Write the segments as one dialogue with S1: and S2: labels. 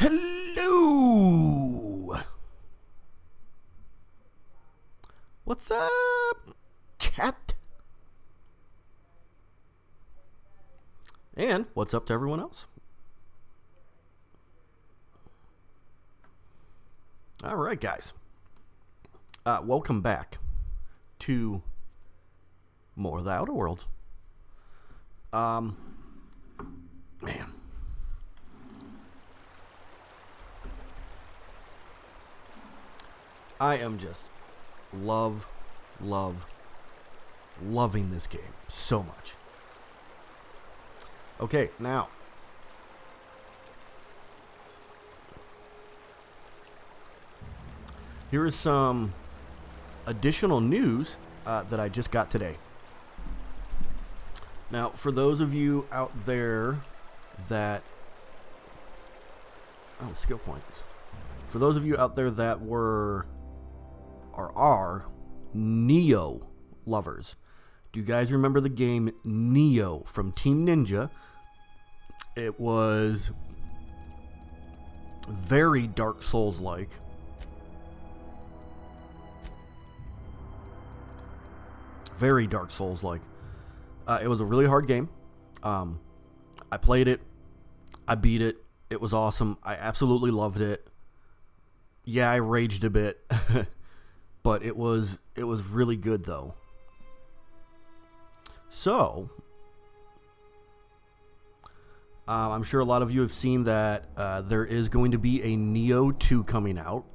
S1: Hello! What's up, chat? And what's up to everyone else? All right, guys. Welcome back to more of the Outer Worlds. Man. I am just loving this game so much. Okay, now. Here is some additional news that I just got today. Now, for those of you out there that... Oh, skill points. For those of you out there that were... or are Nioh lovers. Do you guys remember the game Nioh from Team Ninja? It was very Dark Souls-like. Very Dark Souls-like. It was a really hard game. I played it. I beat it. It was awesome. I absolutely loved it. Yeah, I raged a bit. But it was really good, though. So, I'm sure a lot of you have seen that there is going to be a Nioh 2 coming out.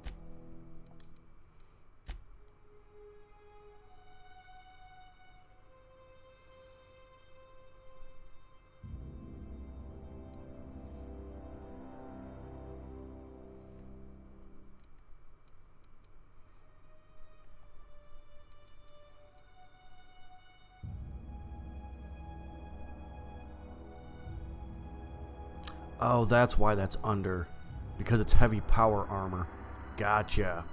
S1: Oh, that's why that's under. Because it's heavy power armor. Gotcha.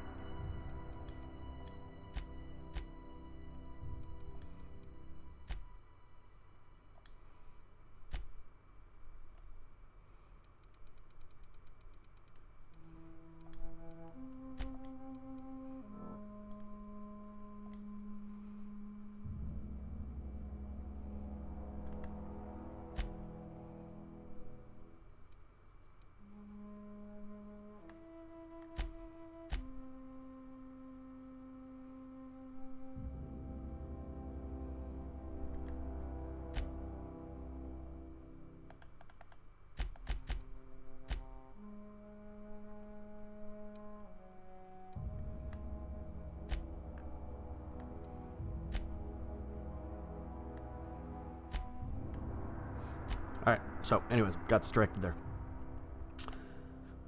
S1: Alright, so anyways, got distracted there.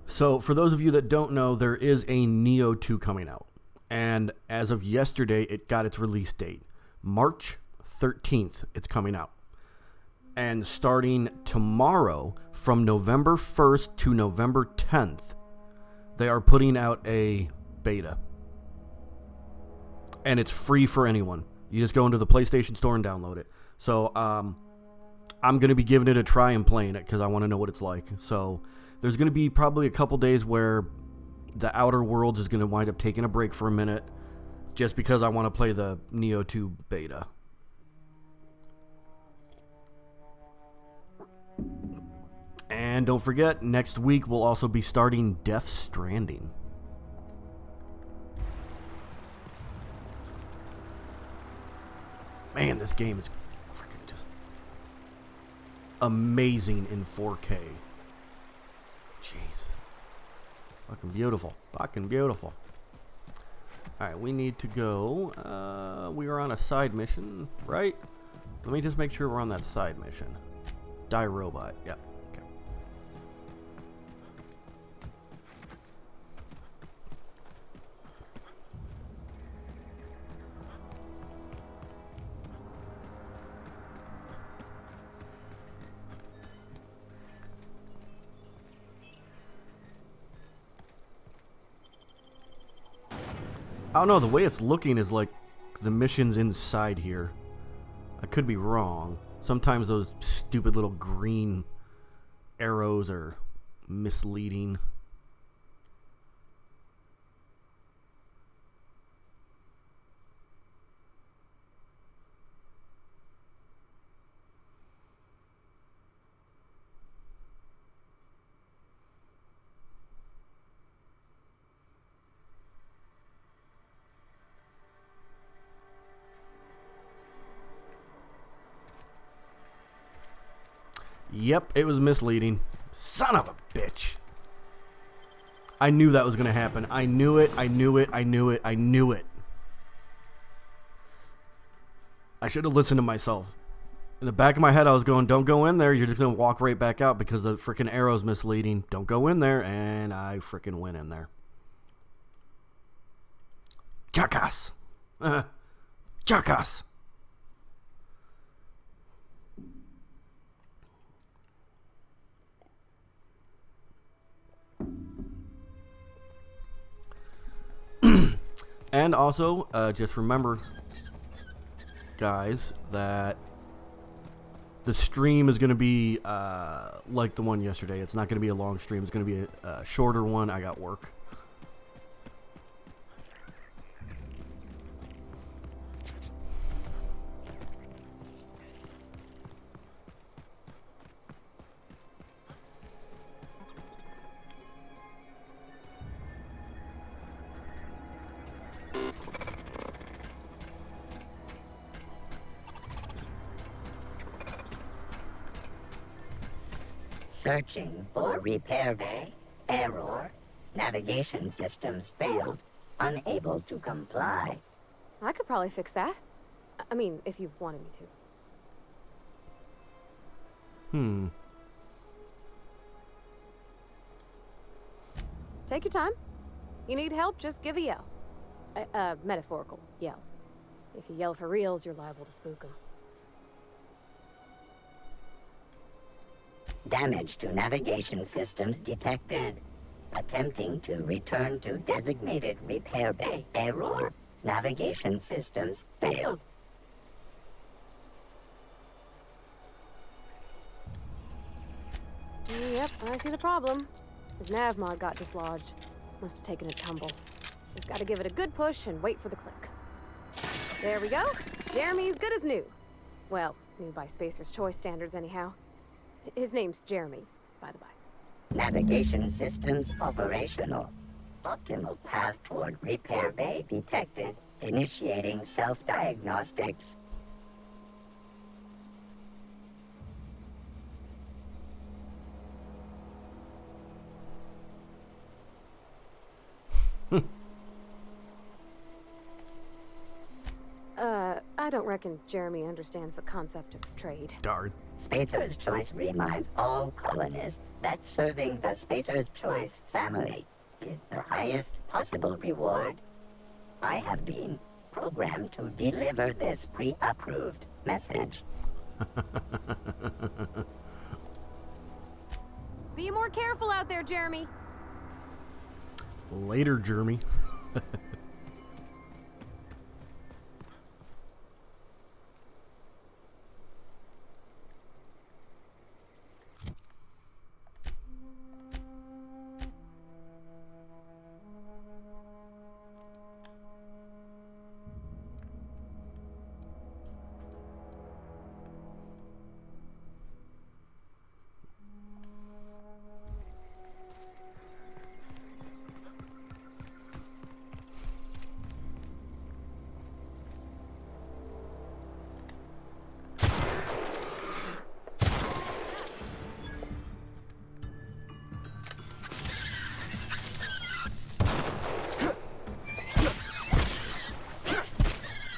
S1: So for those of you that don't know, there is a Nioh 2 coming out. And as of yesterday, it got its release date. March 13th, it's coming out. And starting tomorrow, from November 1st to November 10th, they are putting out a beta. And it's free for anyone. You just go into the PlayStation Store and download it. So, I'm going to be giving it a try and playing it because I want to know what it's like. So there's going to be probably a couple days where the Outer Worlds is going to wind up taking a break for a minute just because I want to play the Nioh 2 beta. And don't forget, next week we'll also be starting Death Stranding. Man, this game is amazing in 4K. Jeez. Fucking beautiful. Fucking beautiful. Alright, we need to go. We are on a side mission, right? Let me just make sure we're on that side mission. Die robot. Yep. Okay. I don't know, the way it's looking is like the mission's inside here. I could be wrong. Sometimes those stupid little green arrows are misleading. Yep, it was misleading. Son of a bitch. I knew that was going to happen. I knew it. I knew it. I knew it. I knew it. I should have listened to myself. In the back of my head, I was going, don't go in there. You're just going to walk right back out because the freaking arrow's misleading. Don't go in there. And I freaking went in there. Jackass. Jackass. And also, just remember, guys, that the stream is going to be like the one yesterday. It's not going to be a long stream. It's going to be a shorter one. I got work.
S2: Searching for repair bay. Error. Navigation systems failed. Unable to comply.
S3: I could probably fix that. I mean, if you wanted me to. Take your time. You need help, just give a yell. A metaphorical yell. If you yell for reals, you're liable to spook them.
S2: Damage to navigation systems detected. Attempting to return to designated repair bay. Error. Navigation systems failed.
S3: Yep, I see the problem. His nav mod got dislodged. Must have taken a tumble. Just gotta give it a good push and wait for the click. There we go. Jeremy's good as new. Well, new by Spacer's Choice standards anyhow. His name's Jeremy, by the by.
S2: Navigation systems operational. Optimal path toward repair bay detected. Initiating self-diagnostics.
S3: I don't reckon Jeremy understands the concept of trade.
S1: Darn.
S2: Spacer's Choice reminds all colonists that serving the Spacer's Choice family is the highest possible reward. I have been programmed to deliver this pre-approved message.
S3: Be more careful out there, Jeremy.
S1: Later, Jeremy.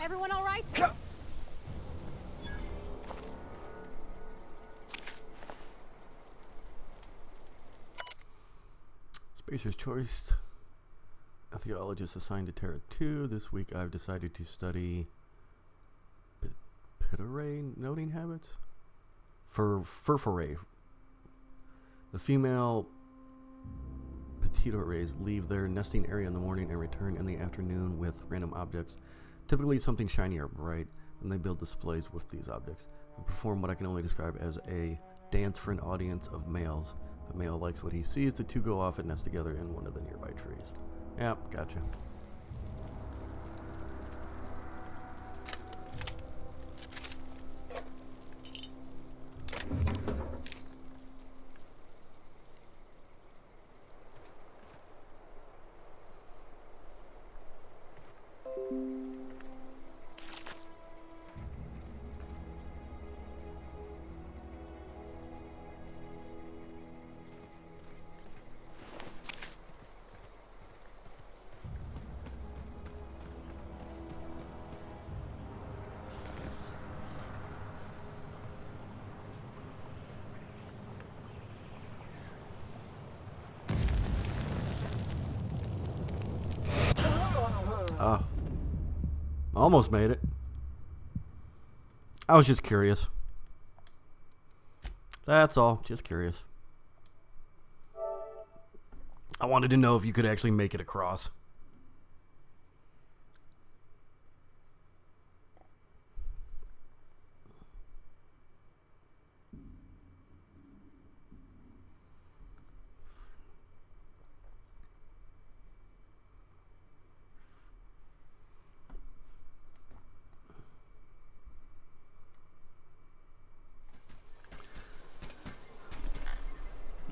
S3: Everyone all right?
S1: Spacer's Choice. Archaeologist assigned to Terra 2. This week I've decided to study Pitare noting habits? For Furfore. The female Petite rays leave their nesting area in the morning and return in the afternoon with random objects, typically something shiny or bright, and they build displays with these objects and perform what I can only describe as a dance for an audience of males. The male likes what he sees. The two go off and nest together in one of the nearby trees. Yep, gotcha. Oh. Almost made it. I was just curious. That's all. Just curious. I wanted to know if you could actually make it across.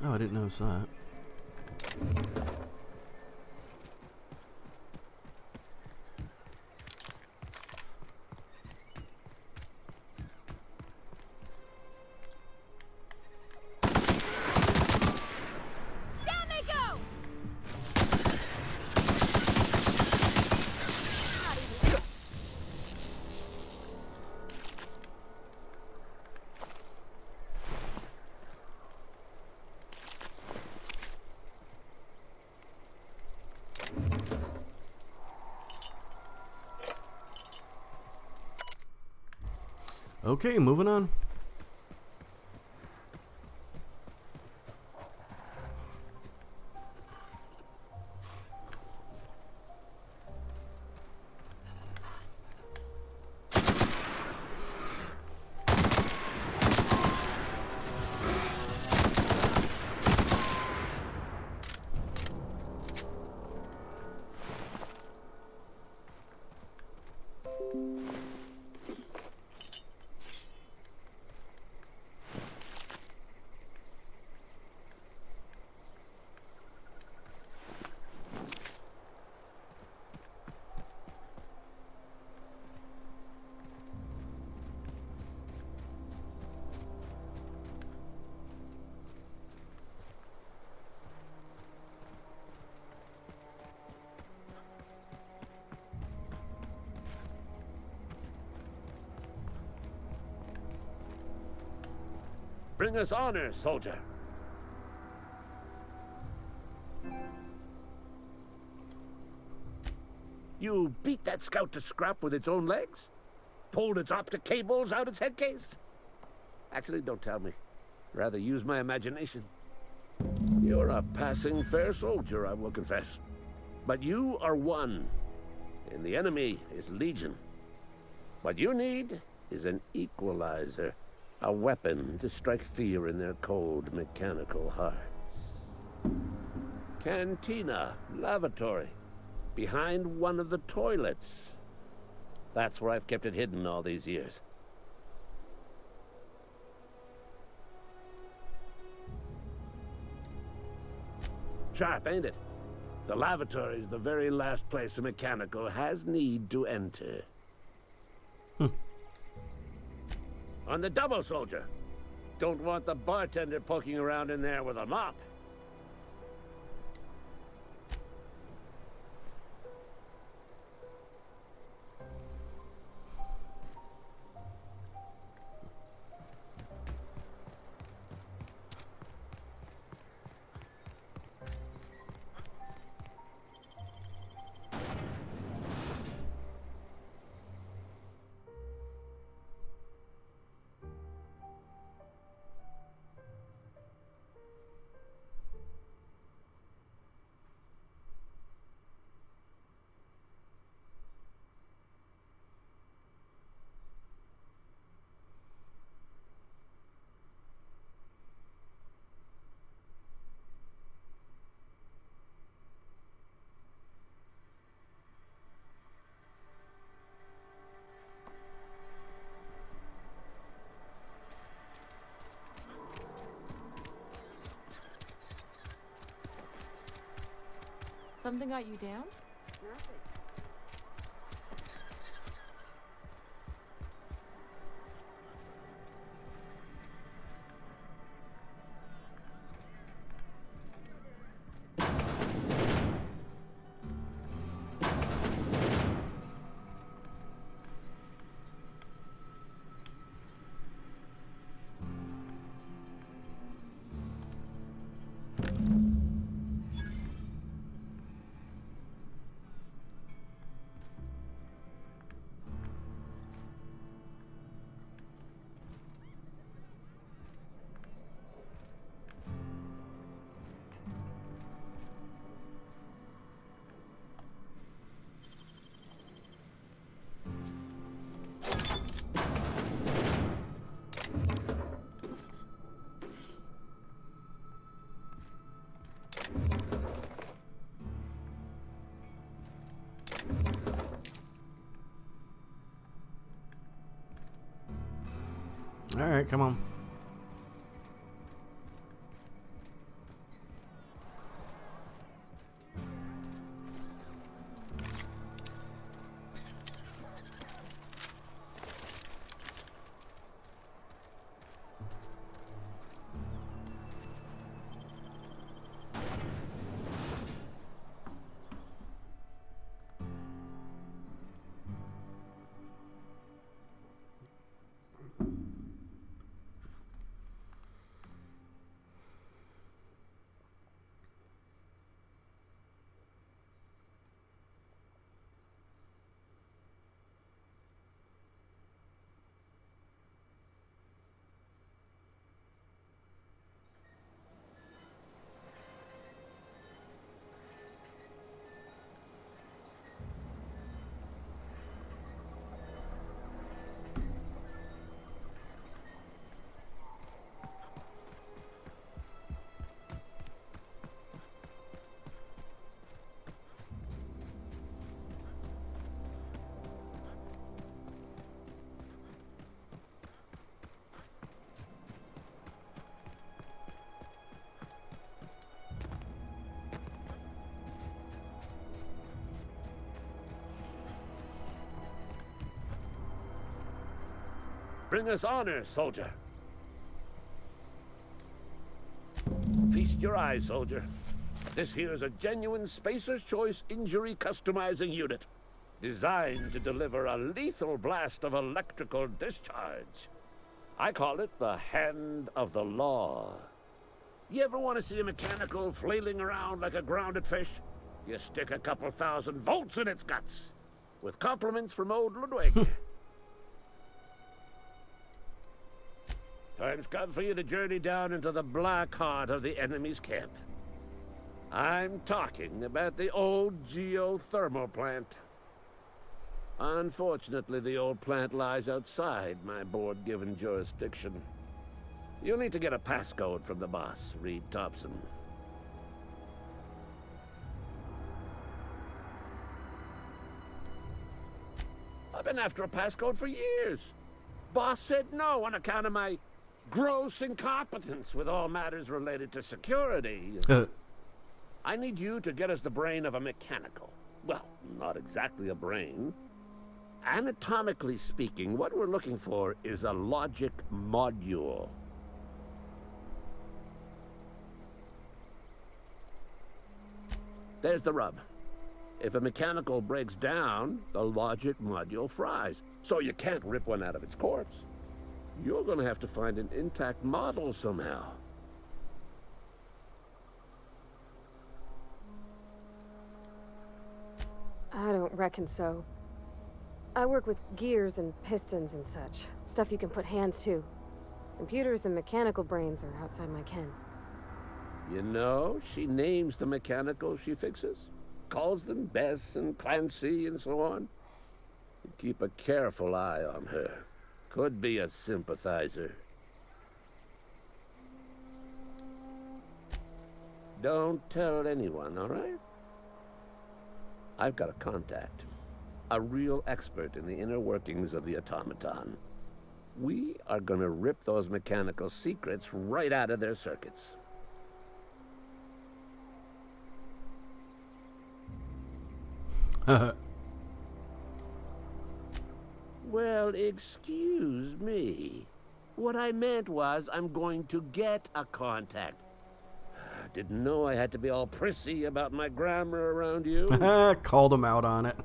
S1: Oh, I didn't notice that.
S3: Down they go!
S1: Okay, moving on.
S4: Bring us honor, soldier. You beat that scout to scrap with its own legs? Pulled its optic cables out its head case? Actually, don't tell me. Rather use my imagination. You're a passing fair soldier, I will confess. But you are one, and the enemy is legion. What you need is an equalizer. A weapon to strike fear in their cold, mechanical hearts. Cantina, lavatory, behind one of the toilets. That's where I've kept it hidden all these years. Sharp, ain't it? The lavatory is the very last place a mechanical has need to enter. On the double, soldier. Don't want the bartender poking around in there with a mop.
S5: Something got you down?
S3: Nothing.
S1: All right, come on.
S4: Bring us honor, soldier. Feast your eyes, soldier. This here is a genuine Spacer's Choice injury customizing unit, designed to deliver a lethal blast of electrical discharge. I call it the Hand of the Law. You ever want to see a mechanical flailing around like a grounded fish? You stick a couple thousand volts in its guts. With compliments from old Ludwig. Time's come for you to journey down into the black heart of the enemy's camp. I'm talking about the old geothermal plant. Unfortunately, the old plant lies outside my board-given jurisdiction. You'll need to get a passcode from the boss, Reed Thompson. I've been after a passcode for years. Boss said no on account of my gross incompetence with all matters related to security. I need you to get us the brain of a mechanical. Well, not exactly a brain. Anatomically speaking, what we're looking for is a logic module. There's the rub. If a mechanical breaks down, the logic module fries. So you can't rip one out of its corpse. You're gonna have to find an intact model somehow.
S3: I don't reckon so. I work with gears and pistons and such. Stuff you can put hands to. Computers and mechanical brains are outside my ken.
S4: You know, she names the mechanicals she fixes. Calls them Bess and Clancy and so on. Keep a careful eye on her. Could be a sympathizer. Don't tell anyone, all right? I've got a contact. A real expert in the inner workings of the automaton. We are gonna rip those mechanical secrets right out of their circuits. Well, excuse me. What I meant was I'm going to get a contact. Didn't know I had to be all prissy about my grammar around you.
S1: Called him out on it.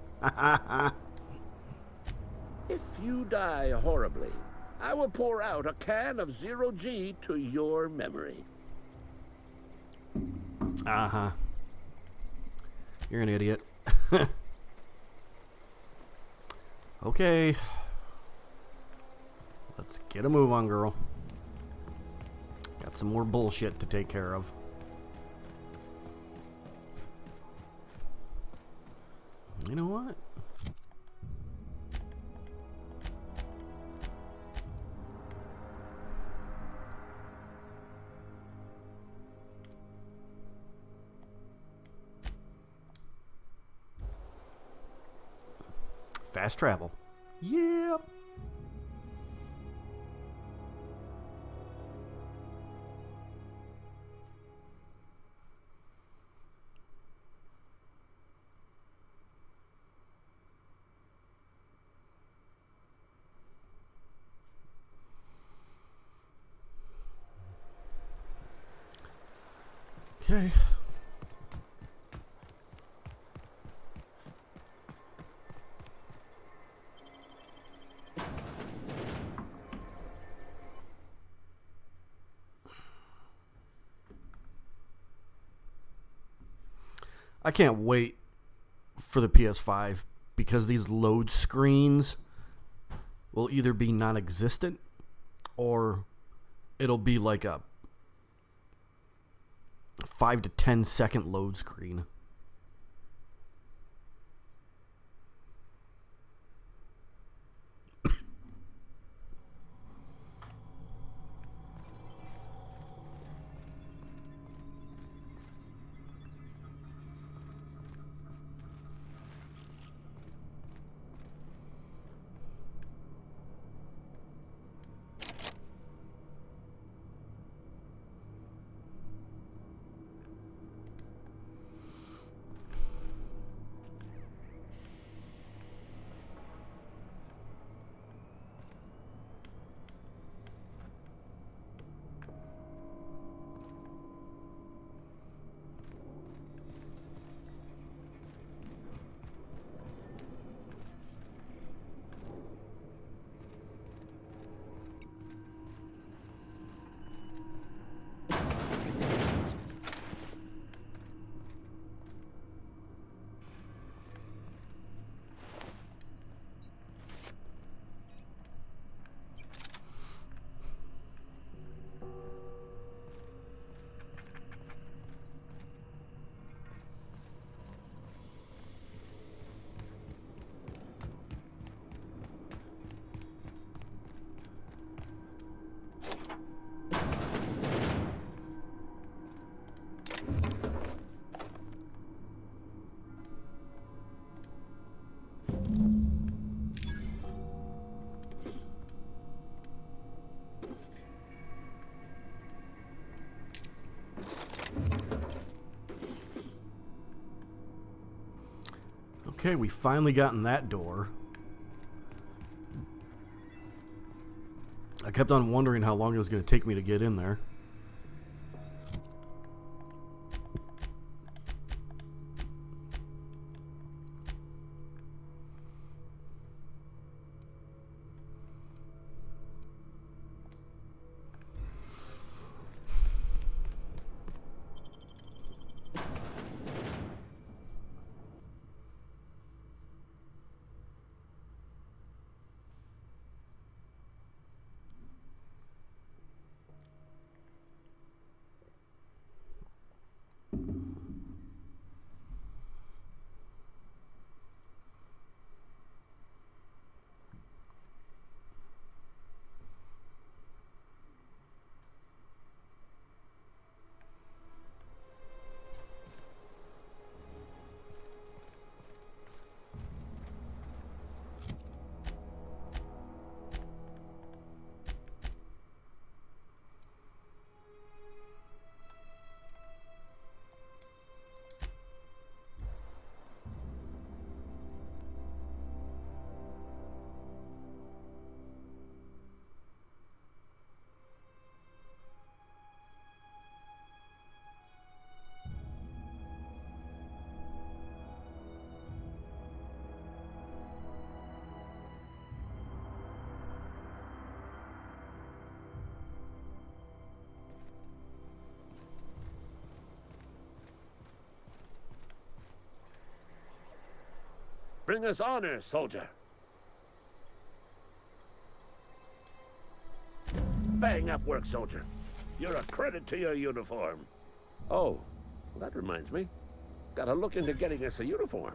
S4: If you die horribly, I will pour out a can of Zero G to your memory.
S1: Uh-huh. You're an idiot. Okay. Let's get a move on, girl. Got some more bullshit to take care of. You know what? Fast travel. Yeah. Okay. I can't wait for the PS5 because these load screens will either be non-existent or it'll be like a 5 to 10 second load screen. Okay, we finally got in that door. I kept on wondering how long it was going to take me to get in there.
S4: Bring us honor, soldier. Bang up work, soldier. You're a credit to your uniform. Oh, well, that reminds me. Gotta look into getting us a uniform.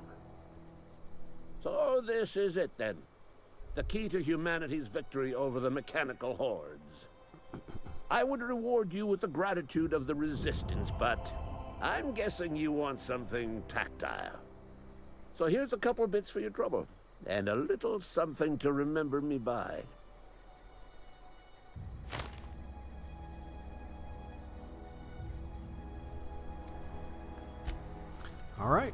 S4: So this is it, then. The key to humanity's victory over the mechanical hordes. I would reward you with the gratitude of the Resistance, but I'm guessing you want something tactile. So here's a couple bits for your trouble, and a little something to remember me by.
S1: All right.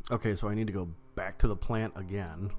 S1: Okay, so I need to go back to the plant again.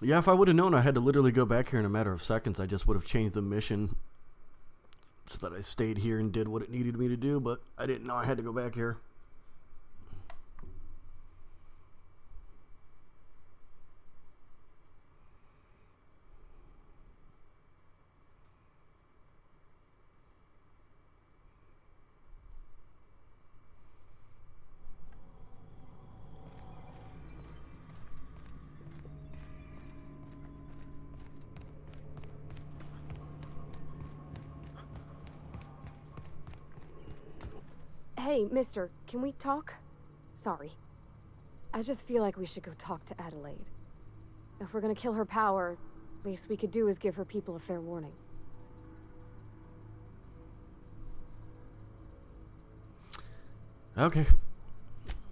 S1: Yeah, if I would have known I had to literally go back here in a matter of seconds, I just would have changed the mission so that I stayed here and did what it needed me to do, but I didn't know I had to go back here.
S3: Hey, mister, can we talk? Sorry. I just feel like we should go talk to Adelaide. If we're gonna kill her power, least we could do is give her people a fair warning.
S1: Okay.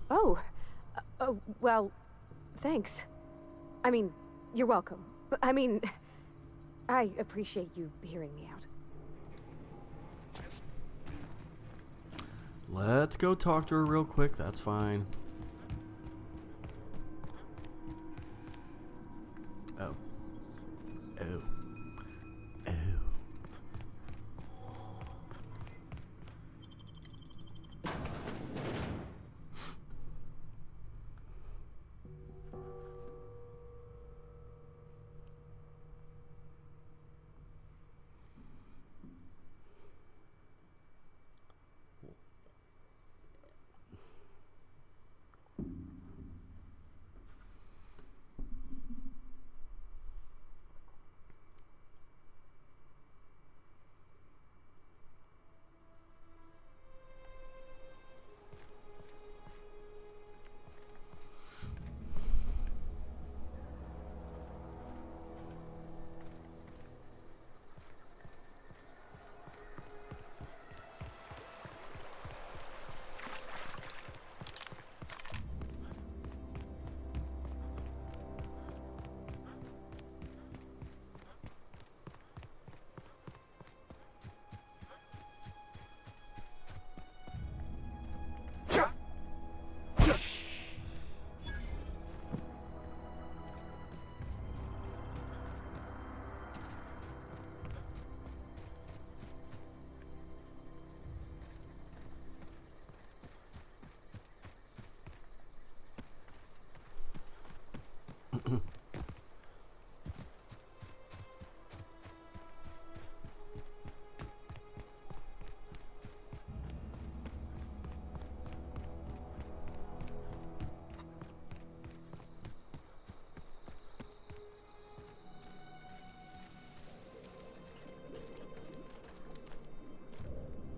S3: Oh. Oh, well, thanks. I mean, you're welcome. But, I mean, I appreciate you hearing me out.
S1: Let's go talk to her real quick. That's fine. Oh. Oh. Oh.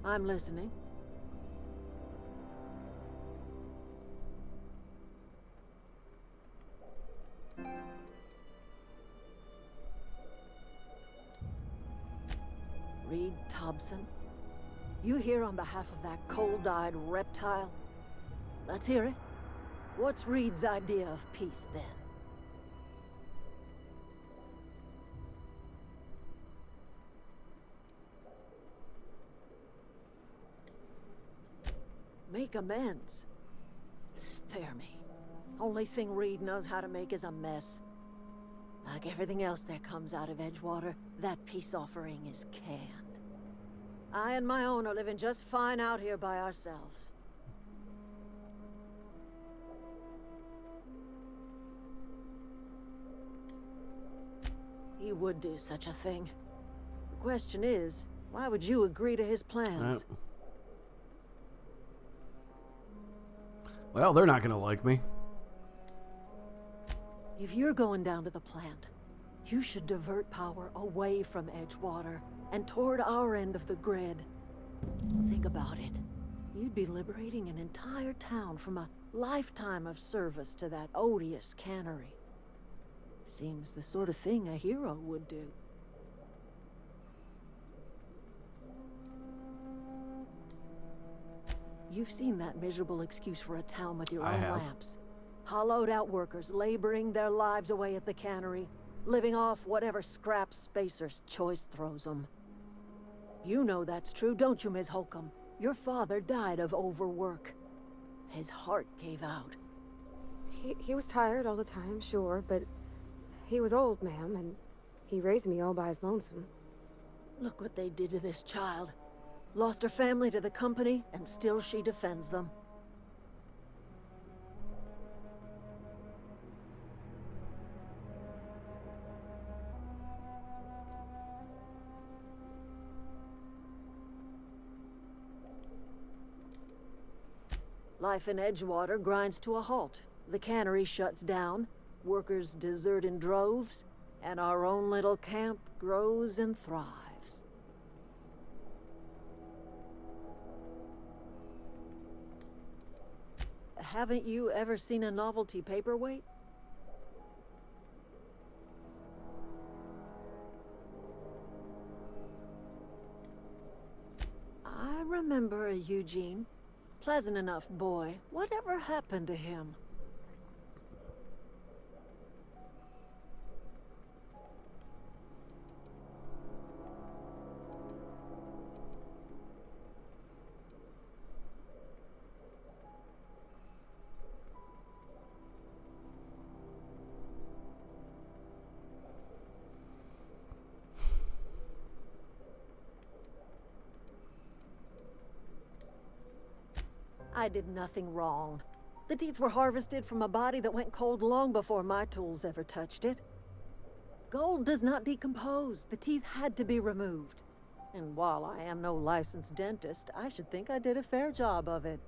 S6: I'm listening. Reed Thompson? You here on behalf of that cold-eyed reptile? Let's hear it. What's Reed's idea of peace, then? Make amends. Spare me. Only thing Reed knows how to make is a mess. Like everything else that comes out of Edgewater, that peace offering is canned. I and my own are living just fine out here by ourselves. He would do such a thing. The question is, why would you agree to his plans?
S1: Well, they're not going to like me.
S6: If you're going down to the plant, you should divert power away from Edgewater and toward our end of the grid. Think about it. You'd be liberating an entire town from a lifetime of service to that odious cannery. Seems the sort of thing a hero would do. You've seen that miserable excuse for a town with your
S1: I
S6: own
S1: have.
S6: lamps. Hollowed out workers laboring their lives away at the cannery, living off whatever scrap Spacer's choice throws them. You know that's true, don't you, Ms. Holcomb? Your father died of overwork. His heart gave out.
S3: He was tired all the time, sure, but he was old, ma'am, and he raised me all by his lonesome.
S6: Look what they did to this child. Lost her family to the company, and still she defends them. Life in Edgewater grinds to a halt. The cannery shuts down, workers desert in droves, and our own little camp grows and thrives. Haven't you ever seen a novelty paperweight? I remember a Eugene. Pleasant enough boy. Whatever happened to him? I did nothing wrong. The teeth were harvested from a body that went cold long before my tools ever touched it. Gold does not decompose. The teeth had to be removed. And while I am no licensed dentist, I should think I did a fair job of it.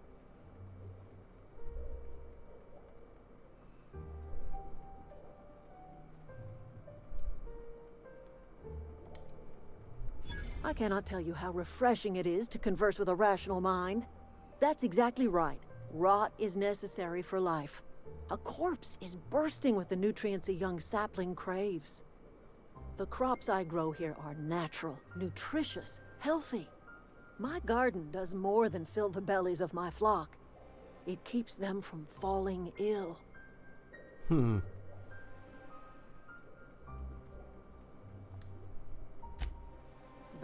S6: I cannot tell you how refreshing it is to converse with a rational mind. That's exactly right. Rot is necessary for life. A corpse is bursting with the nutrients a young sapling craves. The crops I grow here are natural, nutritious, healthy. My garden does more than fill the bellies of my flock. It keeps them from falling ill. The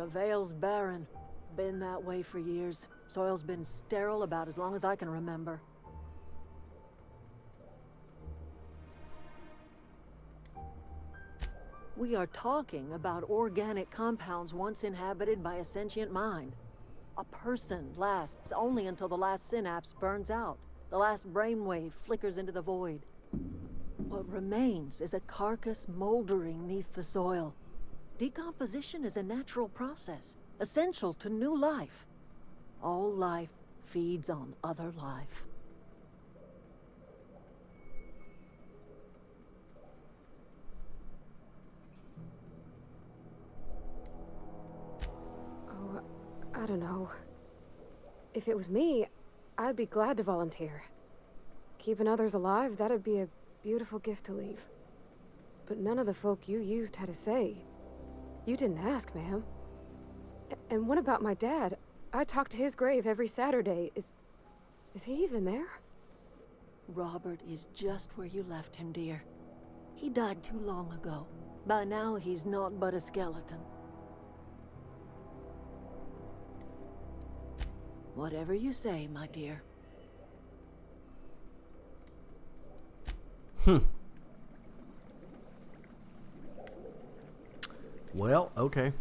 S6: Vale's barren. Been that way for years. Soil's been sterile about as long as I can remember. We are talking about organic compounds once inhabited by a sentient mind. A person lasts only until the last synapse burns out, the last brainwave flickers into the void. What remains is a carcass moldering neath the soil. Decomposition is a natural process, essential to new life. All life feeds on other life.
S3: Oh, I don't know. If it was me, I'd be glad to volunteer. Keeping others alive, that'd be a beautiful gift to leave. But none of the folk you used had a say. You didn't ask, ma'am. And what about my dad? I talk to his grave every Saturday. Is he even there?
S6: Robert is just where you left him, dear. He died too long ago. By now, he's naught but a skeleton. Whatever you say, my dear.
S1: Well, okay.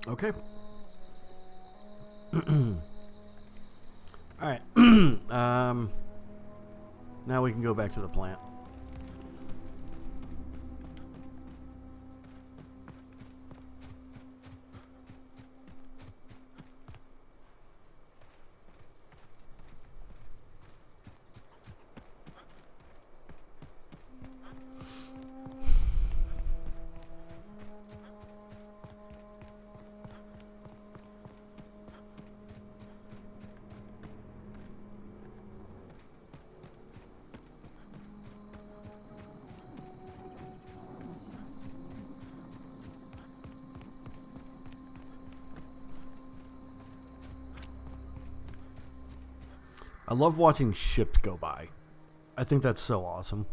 S1: Okay. All right. Now we can go back to the plant. I love watching ships go by. I think that's so awesome.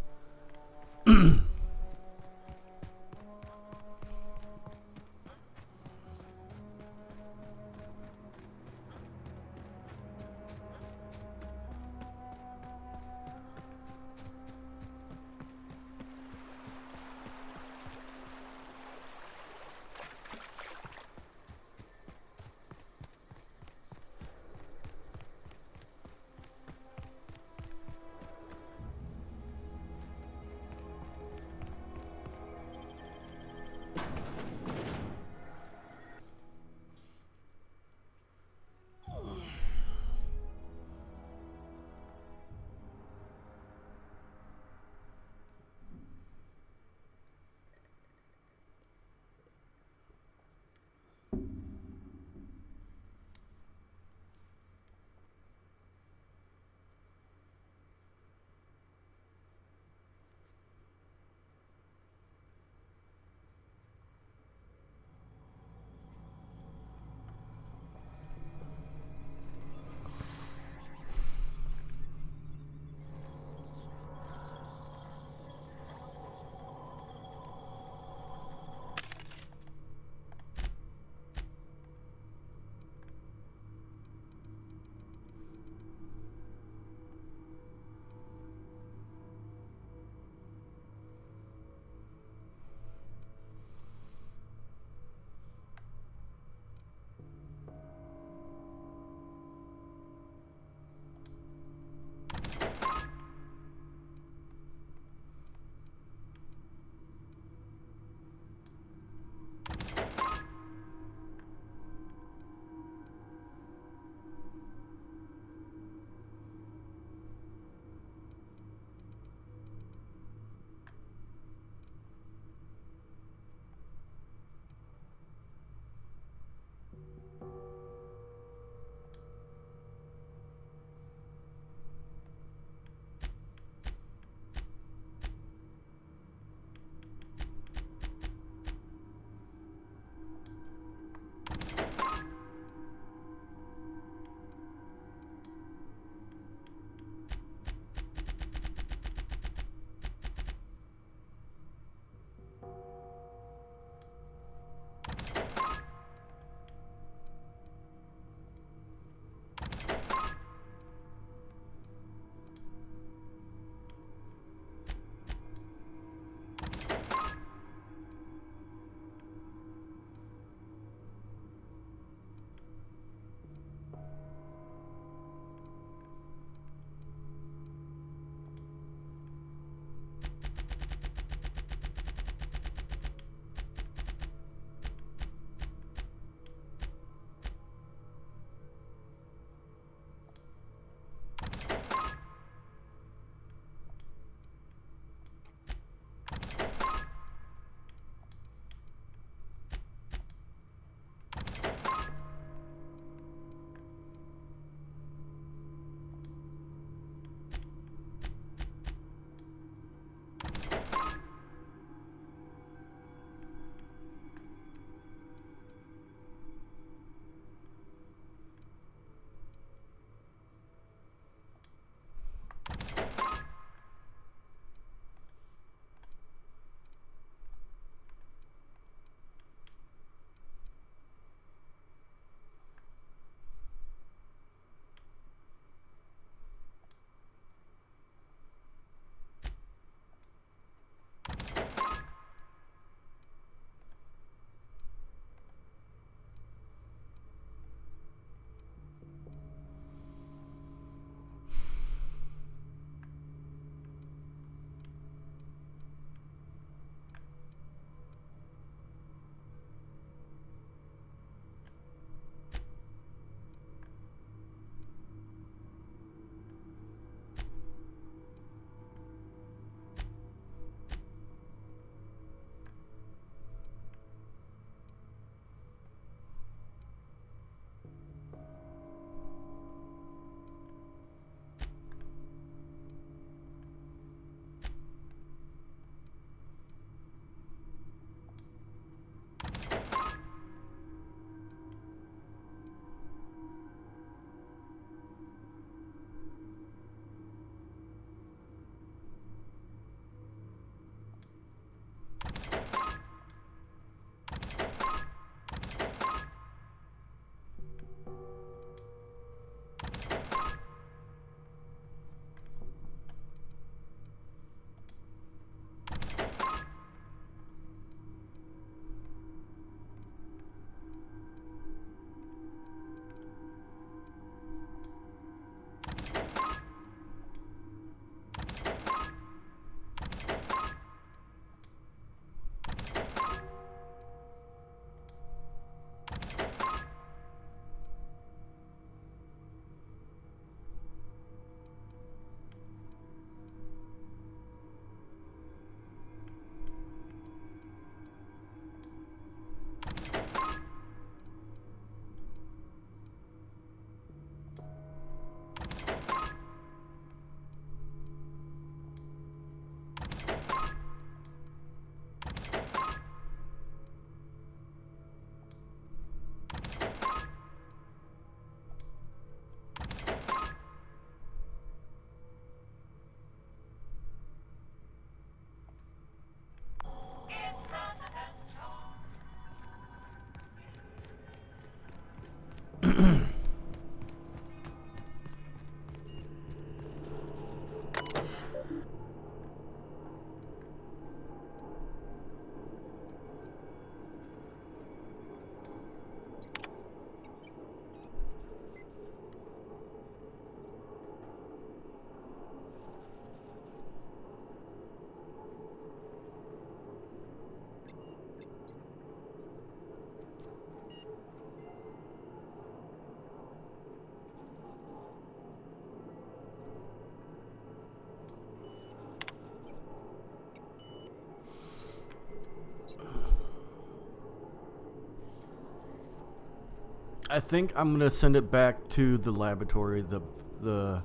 S1: I think I'm gonna send it back to the laboratory, the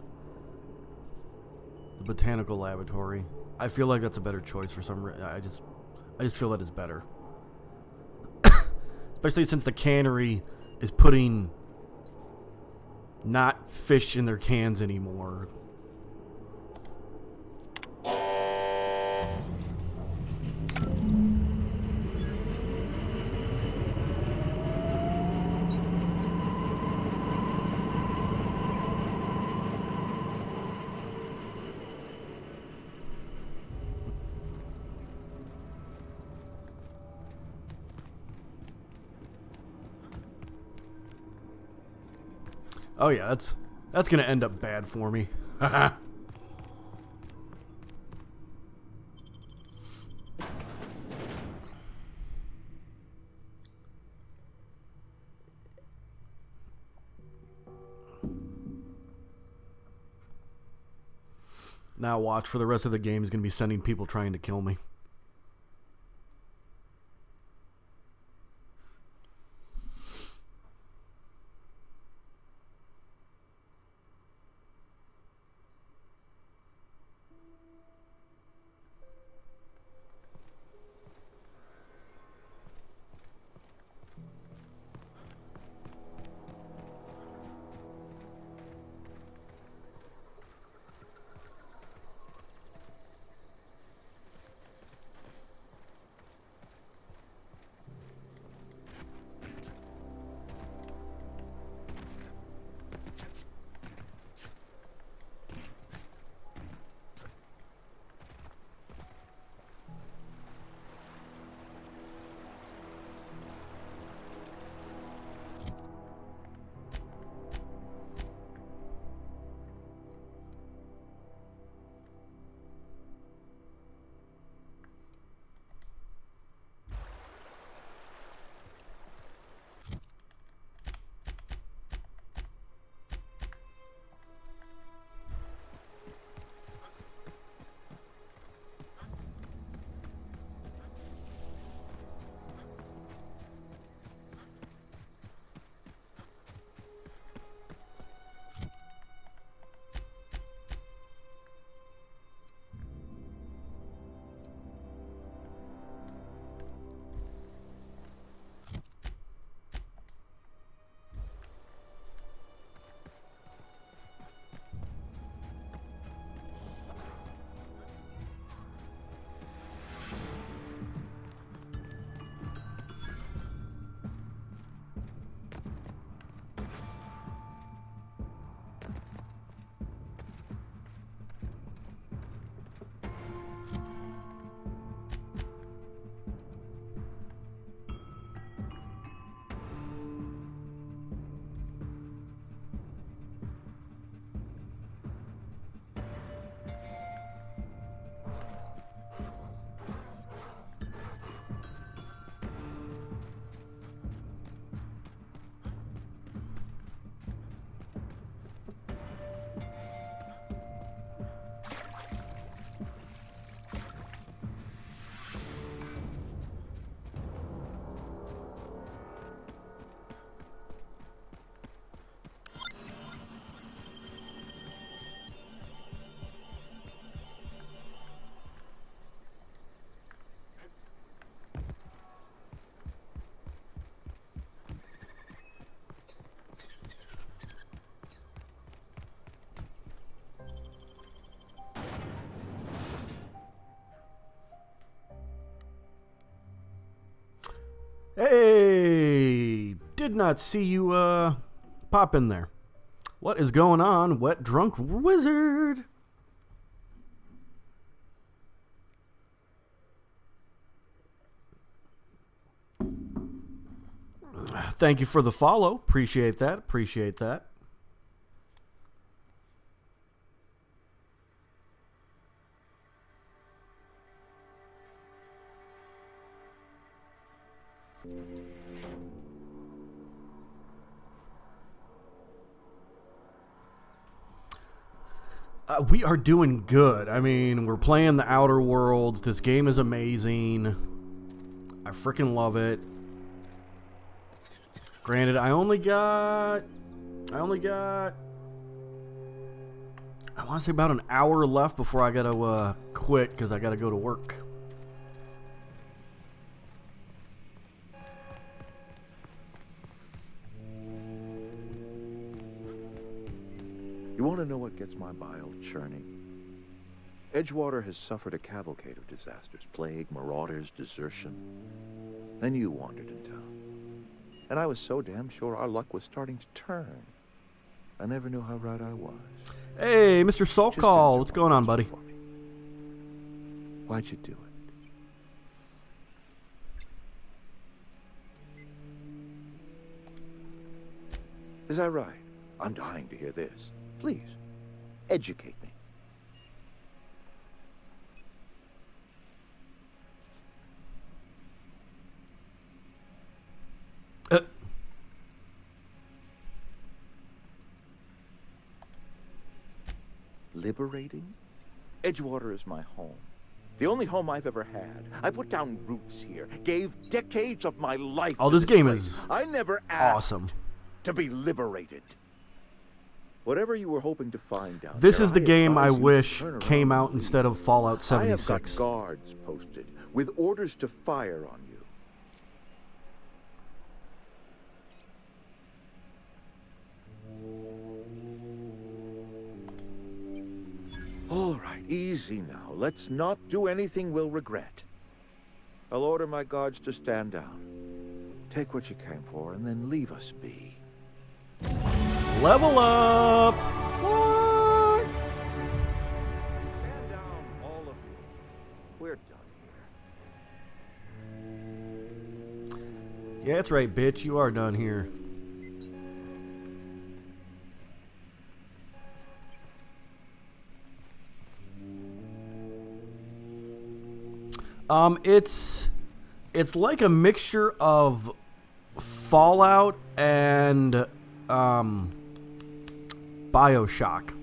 S1: botanical laboratory. I feel like that's a better choice for some reason. I just feel that is better. Especially since the cannery is putting not fish in their cans anymore. Oh yeah, that's gonna end up bad for me. Now watch, for the rest of the game is gonna be sending people trying to kill me. Hey, did not see you pop in there. What is going on, Wet Drunk Wizard? Thank you for the follow. Appreciate that. Appreciate that. We are doing good. I mean, we're playing the Outer Worlds. This game is amazing. I freaking love it. Granted, I only got I want to say about an hour left before I gotta quit because I gotta go to work.
S7: You want to know what gets my bile churning? Edgewater has suffered a cavalcade of disasters. Plague, marauders, desertion. Then you wandered in town. And I was so damn sure our luck was starting to turn. I never knew how right I was.
S1: Hey, Mr.
S7: Just
S1: Saltcall,
S7: answer
S1: what's
S7: one
S1: going on,
S7: question
S1: buddy?
S7: for me. Why'd you do it? Is that right? I'm dying to hear this. Please, educate me. Liberating? Edgewater is my home. The only home I've ever had. I put down roots here, gave decades of my life.
S1: Oh,
S7: to
S1: this game
S7: place.
S1: is
S7: I never asked
S1: awesome.
S7: to be liberated. Whatever you were hoping to find down
S1: This
S7: there,
S1: is the game I
S7: advise you to
S1: wish
S7: turn
S1: came
S7: around
S1: out
S7: and
S1: instead of
S7: leave.
S1: Fallout
S7: I have got
S1: 76.
S7: guards posted with orders to fire on you. All right, easy now. Let's not do anything we'll regret. I'll order my guards to stand down. Take what you came for and then leave us be.
S1: Level up! What?
S7: Stand down, all of you. We're done here.
S1: Yeah, that's right, bitch. You are done here. It's like a mixture of Fallout and BioShock.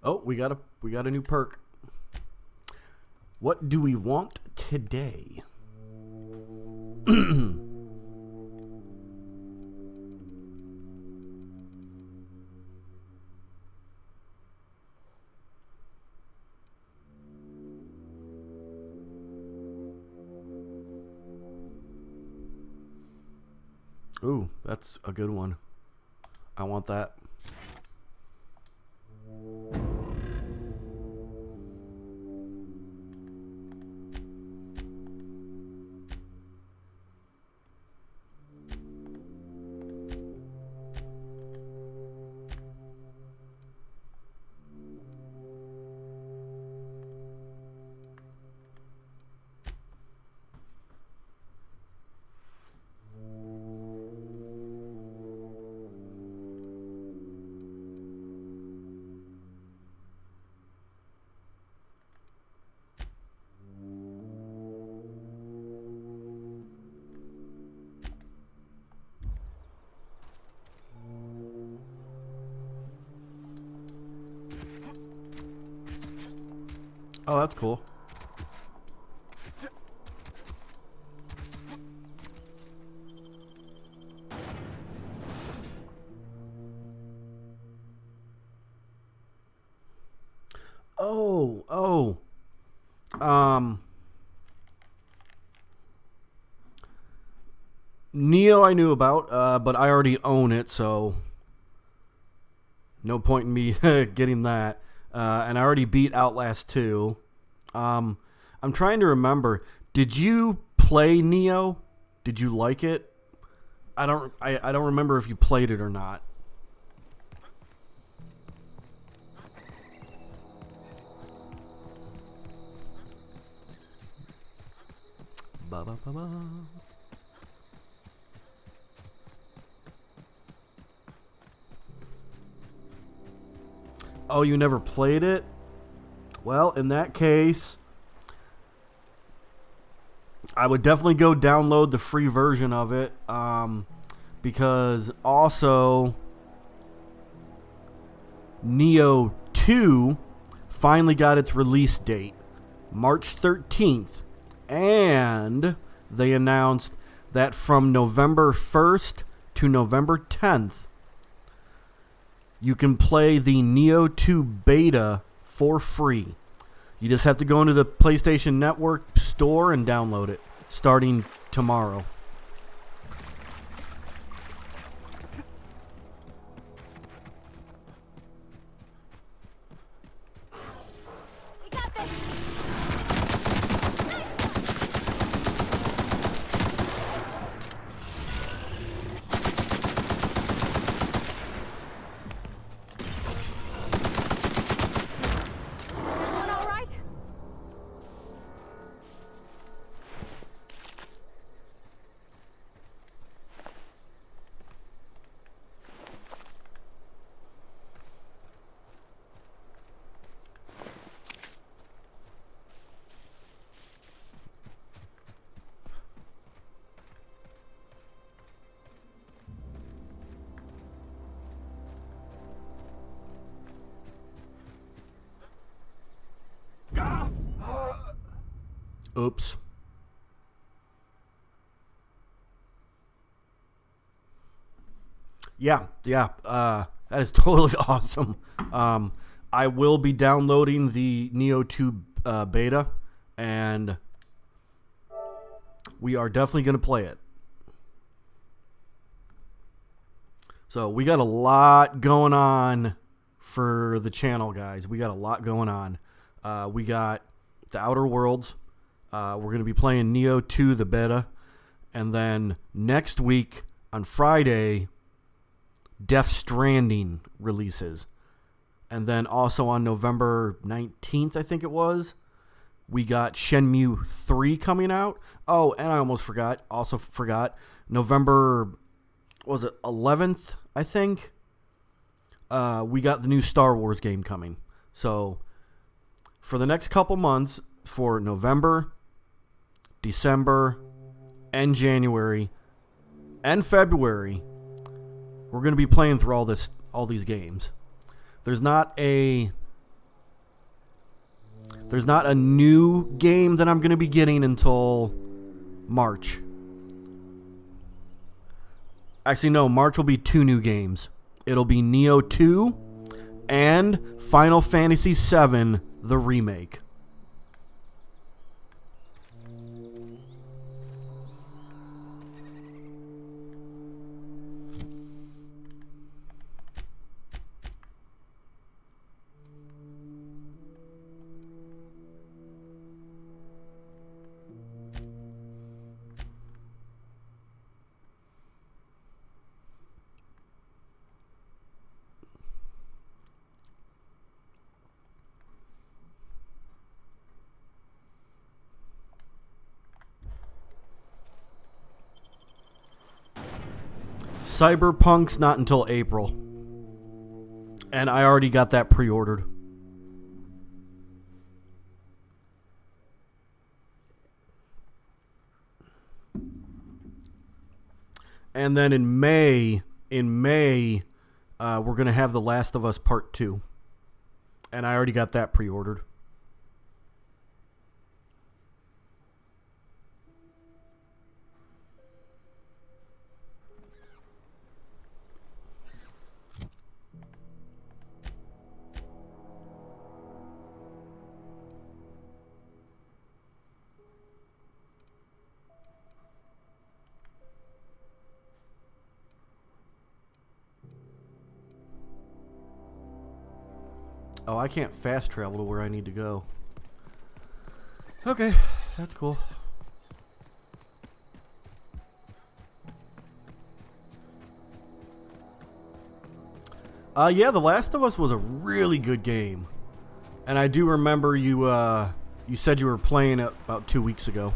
S1: Oh, we got a new perk. What do we want today? Ooh, that's a good one. I want that. Oh, that's cool. Neo I knew about, but I already own it, so no point in me getting that. And I already beat Outlast 2. I'm trying to remember. Did you play Neo? Did you like it? I don't remember if you played it or not. Ba ba ba ba. Oh, you never played it? Well, in that case, I would definitely go download the free version of it, because also Neo 2 finally got its release date, March 13th, and they announced that from November 1st to November 10th, you can play the Neo 2 beta for free. You just have to go into the PlayStation Network store and download it, starting tomorrow.
S3: We got this! Everyone all right?
S1: Oops. Yeah, that is totally awesome. I will be downloading the Neo 2 beta, and we are definitely going to play it. So we got a lot going on for the channel, guys. We got a lot going on. We got The Outer Worlds. We're going to be playing Neo 2, the beta. And then next week on Friday, Death Stranding releases. And then also on November 19th, I think it was, we got Shenmue 3 coming out. Oh, and I almost forgot. November, was it 11th, I think? We got the new Star Wars game coming. So for the next couple months, for November, December, and January, and February, we're going to be playing through all these games. There's not a new game that I'm going to be getting until March. Actually, no, March will be 2 new games. It'll be Neo 2 and Final Fantasy VII, the remake. Cyberpunk's not until April. And I already got that pre-ordered. And then in May, we're going to have The Last of Us Part 2. And I already got that pre-ordered. Oh, I can't fast travel to where I need to go. Okay, that's cool. Yeah, The Last of Us was a really good game. And I do remember you you said you were playing it about 2 weeks ago.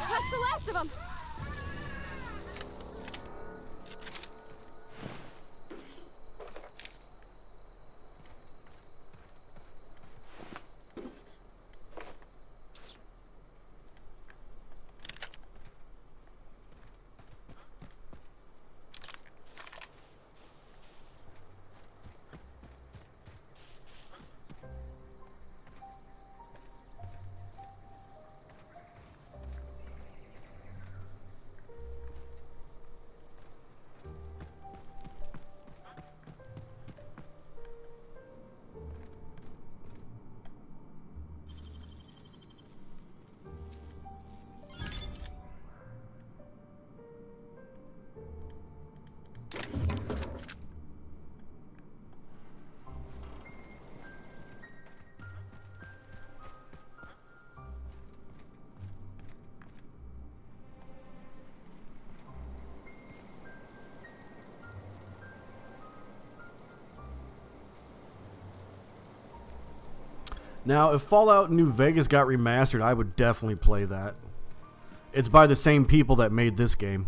S3: That's the last of them. Now, if Fallout New Vegas got remastered, I would definitely play that. It's by the same people that made this game.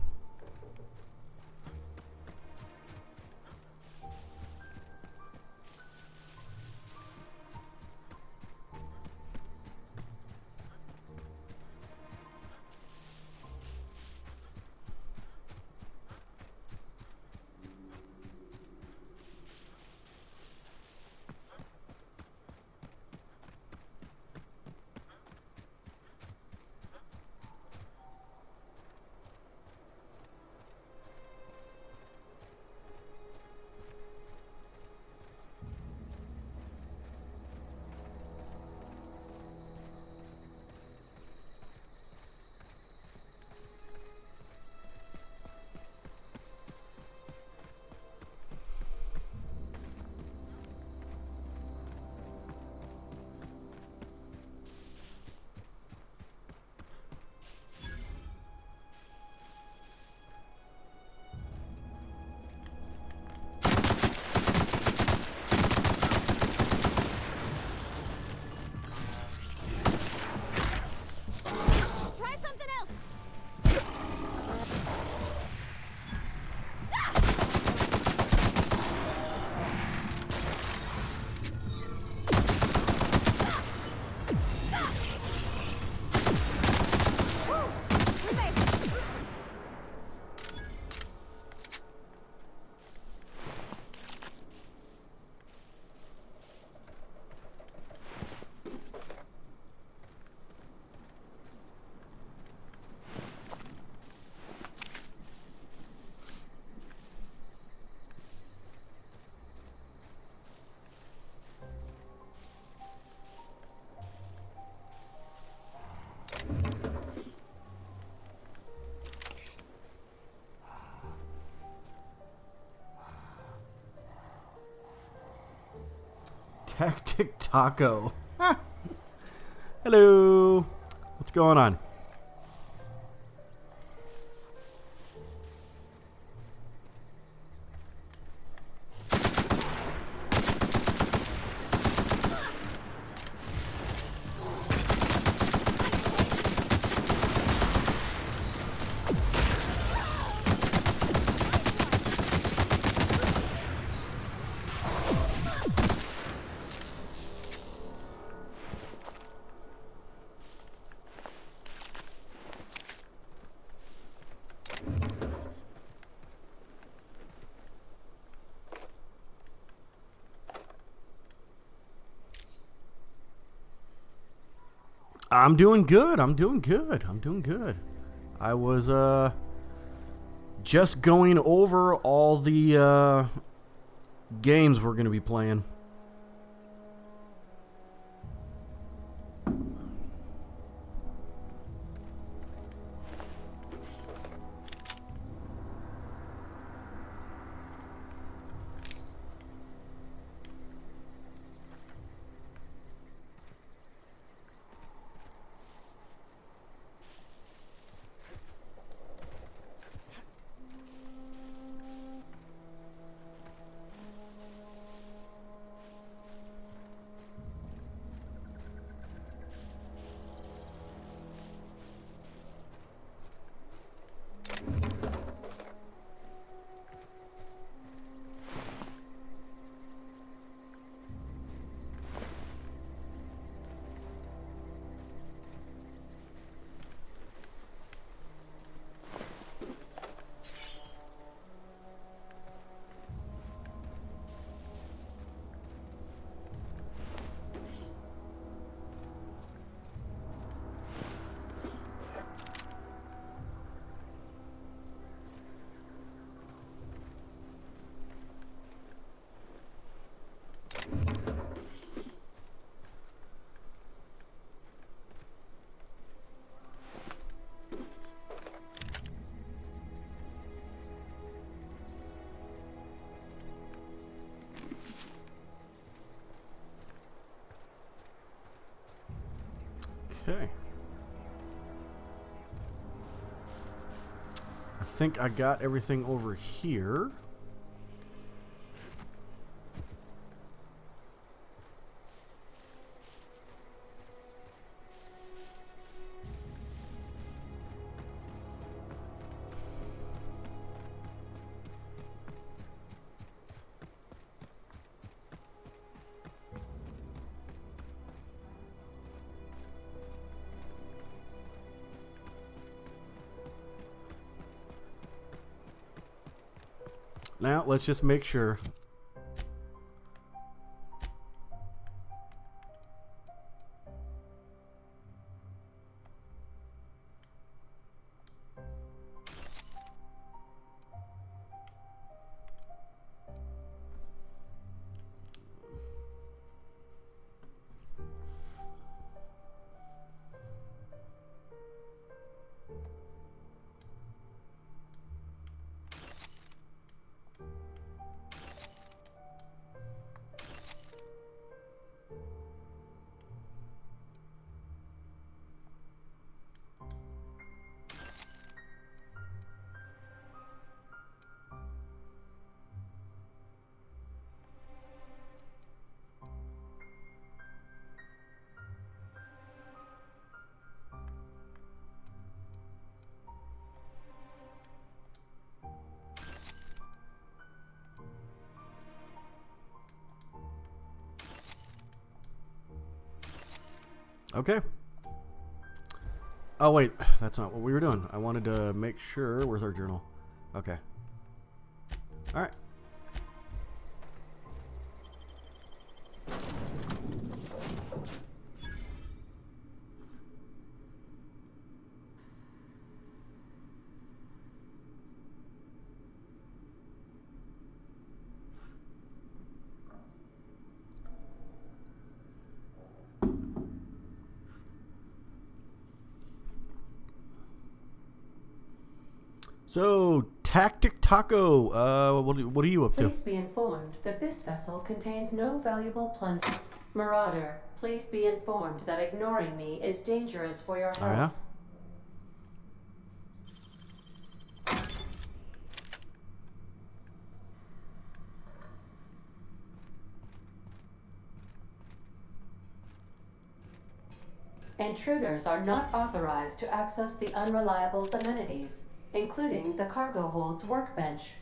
S3: Tactic Taco. Hello. What's going on?
S1: I'm doing good. I'm doing good. I was just going over all the games we're going to be playing. Okay. I think I got everything over here. Now, let's just make sure. Okay. Oh, wait. That's not what we were doing. I wanted to make sure. Where's our journal? Okay. All right. So, Tactic Taco, what are you up to?
S8: Please be informed that this vessel contains no valuable plunder. Marauder, please be informed that ignoring me is dangerous for your health.
S1: Oh, yeah?
S8: Intruders are not authorized to access the Unreliable's amenities, including the cargo hold's workbench.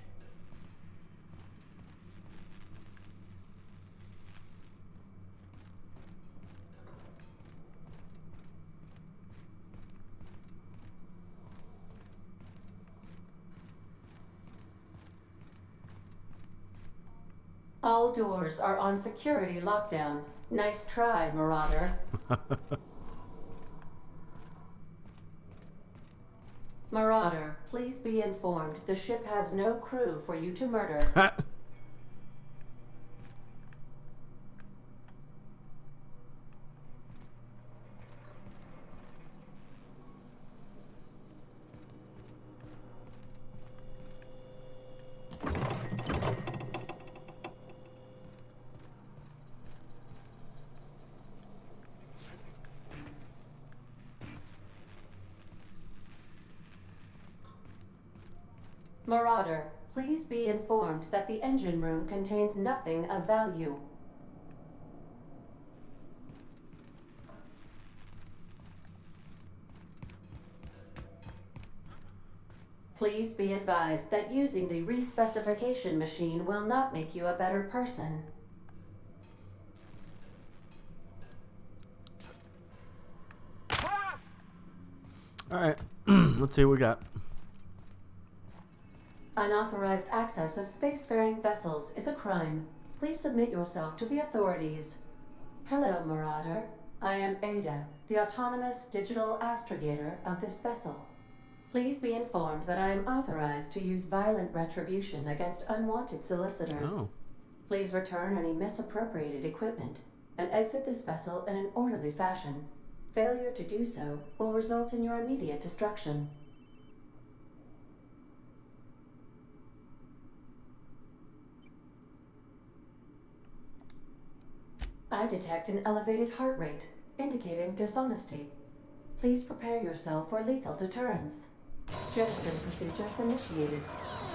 S8: All doors are on security lockdown. Nice try, Marauder. Marauder, please be informed the ship has no crew for you to murder. Marauder, please be informed that the engine room contains nothing of value. Please be advised that using the respecification machine will not make you a better person.
S1: All right. Let's see what we got.
S8: Unauthorized access of spacefaring vessels is a crime. Please submit yourself to the authorities. Hello, Marauder. I am Ada, the autonomous digital astrogator of this vessel. Please be informed that I am authorized to use violent retribution against unwanted solicitors.
S1: Oh.
S8: Please return any misappropriated equipment and exit this vessel in an orderly fashion. Failure to do so will result in your immediate destruction. I detect an elevated heart rate, indicating dishonesty. Please prepare yourself for lethal deterrence. Jettison procedures initiated.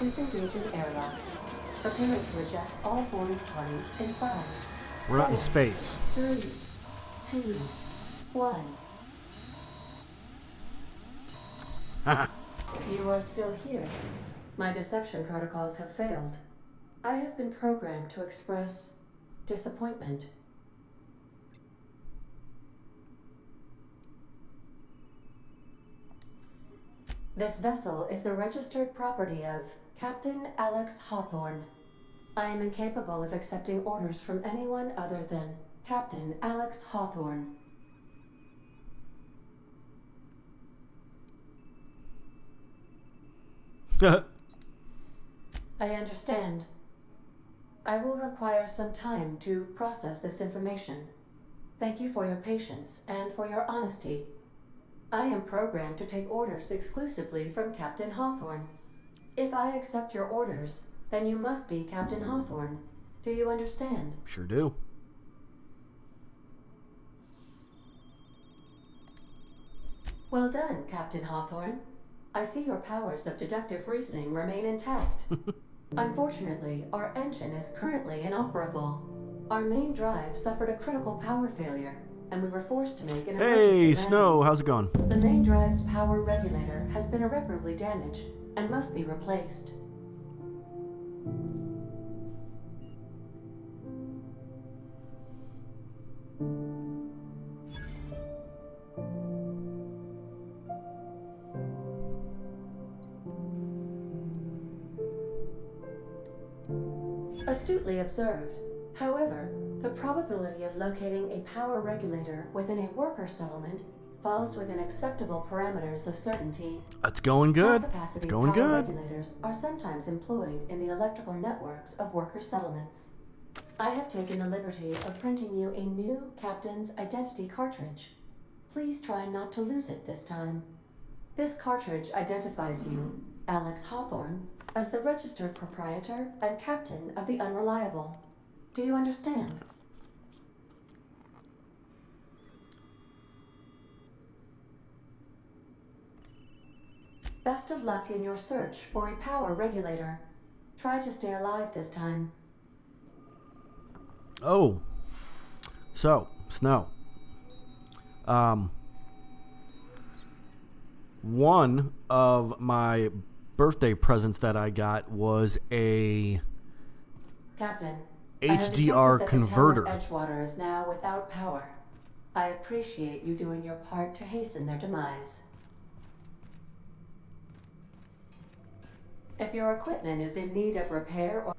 S8: Disengaging airlocks. Preparing to eject all boarding parties in 5.
S1: We're not in space.
S8: 3, 2, 1. You are still here. My deception protocols have failed. I have been programmed to express disappointment. This vessel is the registered property of Captain Alex Hawthorne. I am incapable of accepting orders from anyone other than Captain Alex Hawthorne. I understand. I will require some time to process this information. Thank you for your patience and for your honesty. I am programmed to take orders exclusively from Captain Hawthorne. If I accept your orders, then you must be Captain Hawthorne. Do you understand?
S1: Sure do.
S8: Well done, Captain Hawthorne. I see your powers of deductive reasoning remain intact. Unfortunately, our engine is currently inoperable. Our main drive suffered a critical power failure, and we were forced to make an emergency
S1: Hey,
S8: landing.
S1: Snow, how's it going?
S8: The main drive's power regulator has been irreparably damaged and must be replaced. Astutely observed. However, the probability of locating a power regulator within a worker settlement falls within acceptable parameters of certainty.
S1: It's going good.
S8: High-capacity
S1: It's going
S8: power
S1: good.
S8: regulators are sometimes employed in the electrical networks of worker settlements. I have taken the liberty of printing you a new captain's identity cartridge. Please try not to lose it this time. This cartridge identifies you, Alex Hawthorne, as the registered proprietor and captain of the Unreliable. Do you understand? Best of luck in your search for a power regulator. Try to stay alive this time.
S1: Oh. So, Snow. One of my birthday presents that I got was a
S8: Captain,
S1: HDR converter.
S8: The tower Edgewater is now without power. I appreciate you doing your part to hasten their demise. If your equipment is in need of repair or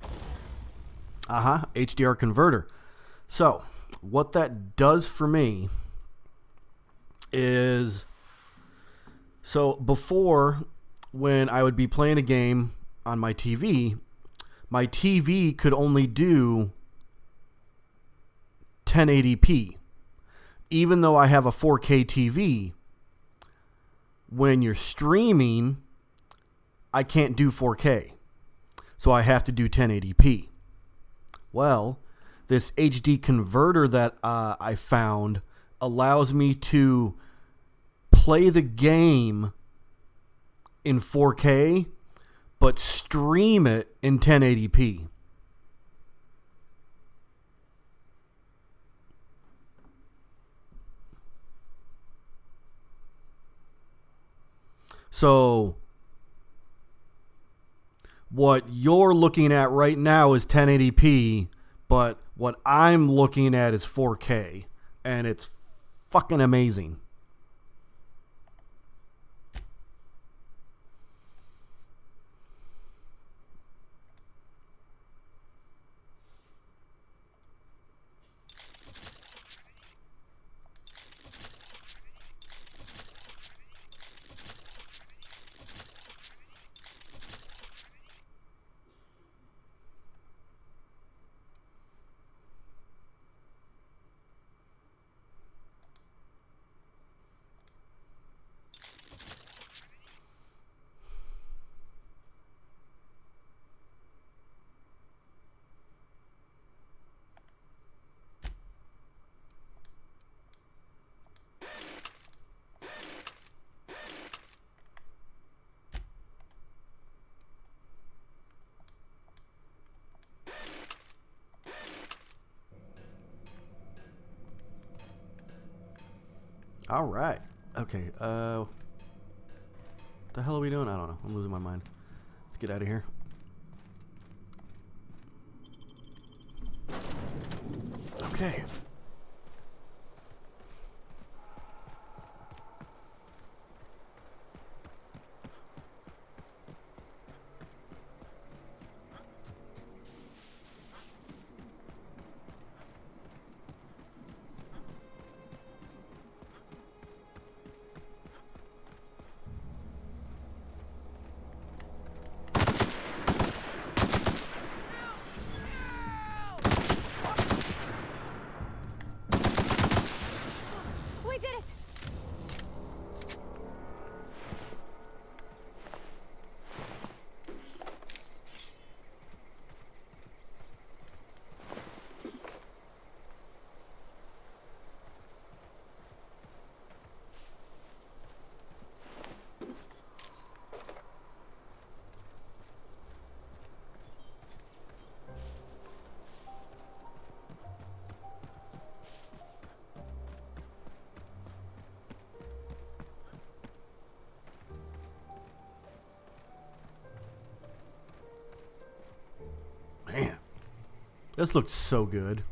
S1: HDR converter. So, what that does for me is, so before when I would be playing a game on my TV could only do 1080p. Even though I have a 4K TV, when you're streaming, I can't do 4K. So I have to do 1080p. Well, this HD converter that I found allows me to play the game in 4K, but stream it in 1080p. So what you're looking at right now is 1080p, but what I'm looking at is 4K, and it's fucking amazing. All right. Okay. What the hell are we doing? I don't know. I'm losing my mind. Let's get out of here. Okay.
S3: We did it!
S1: Man, this looks so good.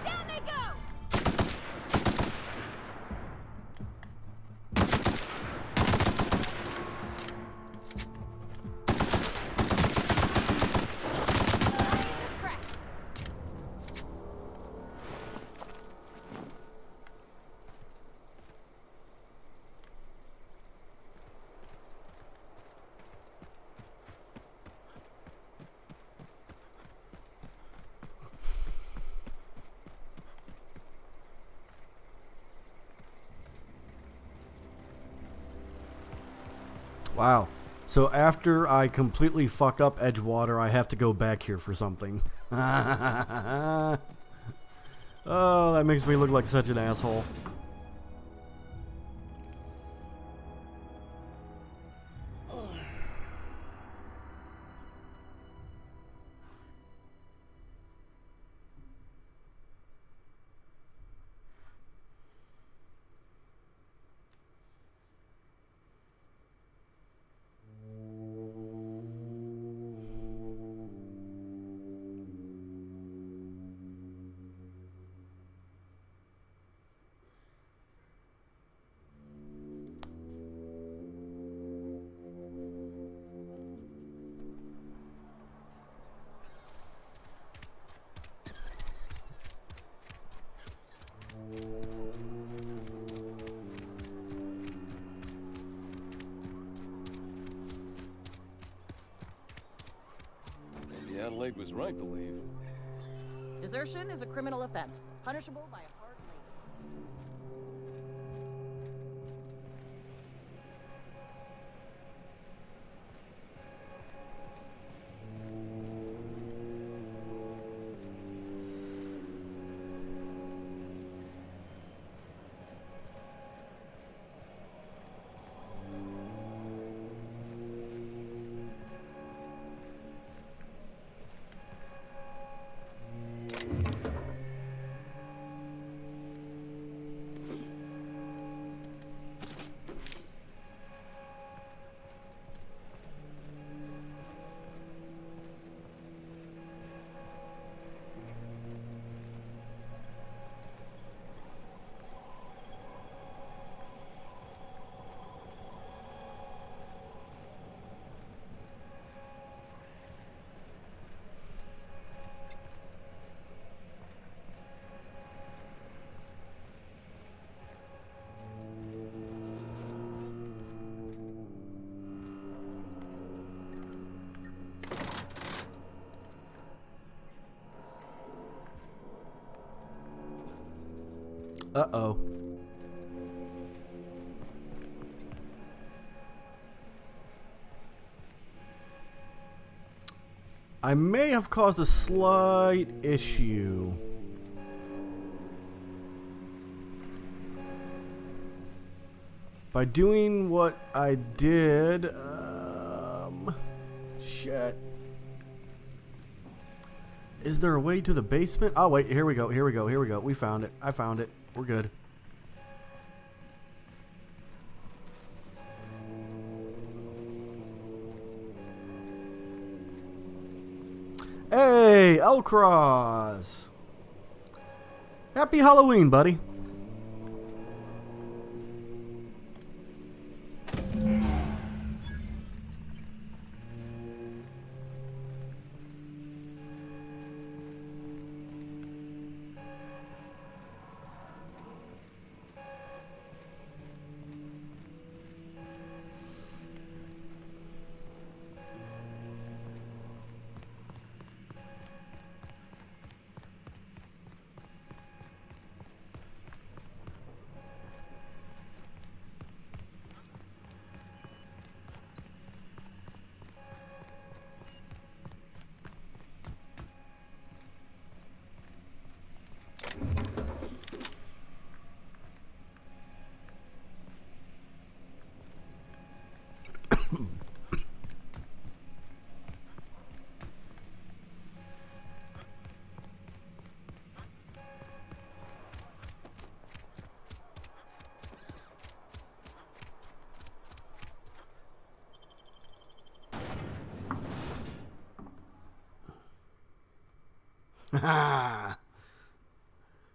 S3: Down they go!
S1: Wow. So after I completely fuck up Edgewater, I have to go back here for something. Oh, that makes me look like such an asshole.
S9: Adelaide was right to leave.
S10: Desertion is a criminal offense, punishable by a hard labor.
S1: Uh-oh. I may have caused a slight issue. By doing what I did, shit. Is there a way to the basement? Oh, wait, here we go, here we go, here we go. We found it. I found it. We're good. Hey, Elcross! Happy Halloween, buddy.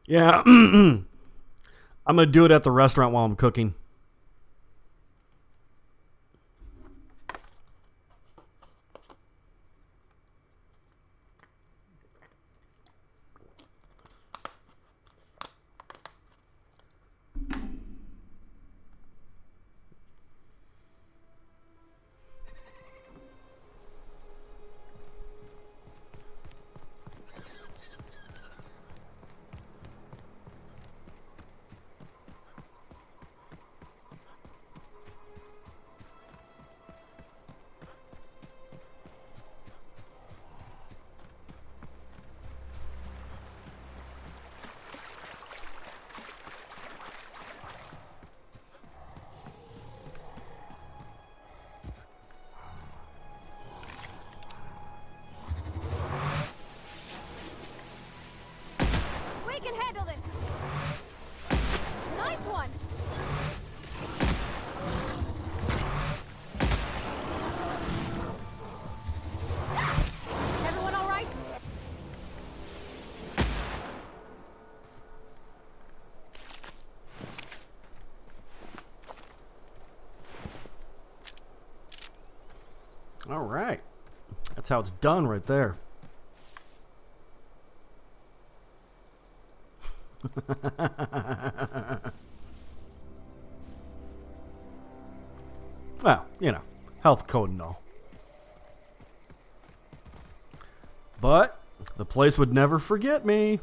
S1: Yeah. I'm going to do it at the restaurant while I'm cooking.
S3: We can handle this. Nice one. Everyone all right?
S1: All right. That's how it's done right there. Well, you know, health code and all. But the place would never forget me.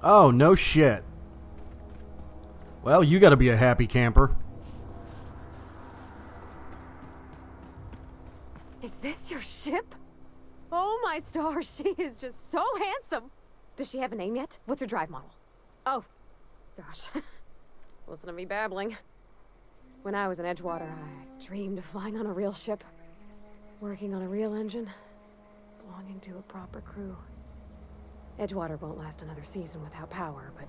S1: Oh, no shit. Well, you gotta be a happy camper.
S3: Is this your ship? Oh my stars, she is just so handsome. Does she have a name yet? What's her drive model? Oh, gosh. Listen to me babbling. When I was in Edgewater, I dreamed of flying on a real ship, working on a real engine, belonging to a proper crew. Edgewater won't last another season without power, but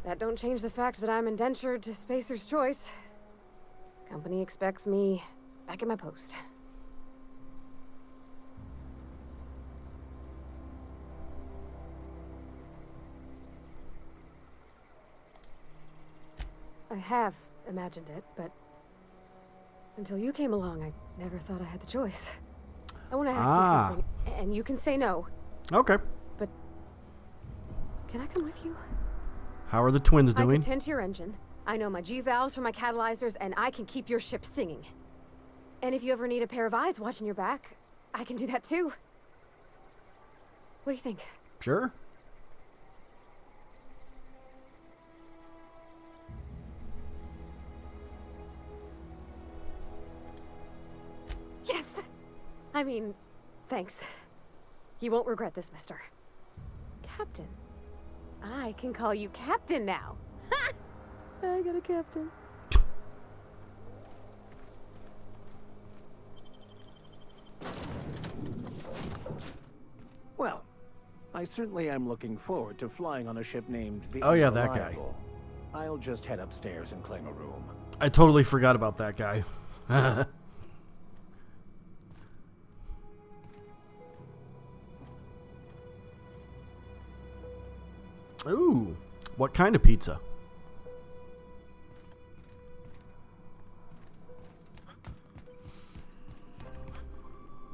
S3: that don't change the fact that I'm indentured to Spacer's Choice. Company expects me back at my post. I have imagined it, but until you came along, I never thought I had the choice. I want to ask you something, and you can say no.
S1: Okay.
S3: But can I come with you?
S1: How are the twins
S3: I can
S1: doing?
S3: tend to your engine. I know my G-valves from my catalyzers, and I can keep your ship singing. And if you ever need a pair of eyes watching your back, I can do that too. What do you think?
S1: Sure.
S3: Yes! I mean, thanks. You won't regret this, mister. Captain. I can call you Captain now. Ha! I got a captain.
S9: Well, I certainly am looking forward to flying on a ship named the
S1: Oh, yeah, that guy.
S9: Unreliable. I'll just head upstairs and claim a room.
S1: I totally forgot about that guy. Ooh, what kind of pizza?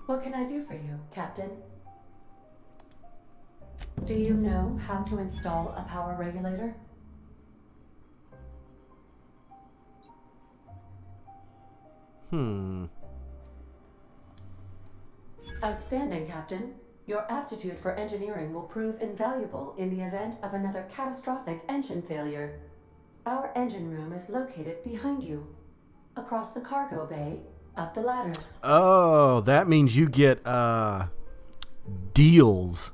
S8: What can I do for you, Captain? Do you know how to install a power regulator? Outstanding, Captain. Your aptitude for engineering will prove invaluable in the event of another catastrophic engine failure. Our engine room is located behind you, across the cargo bay, up the ladders.
S1: Oh, that means you get deals.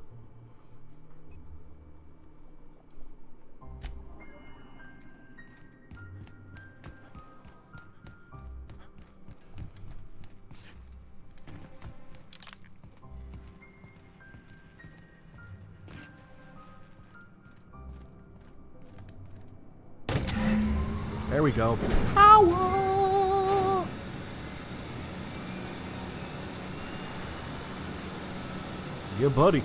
S1: There we go. Power! Yeah, buddy.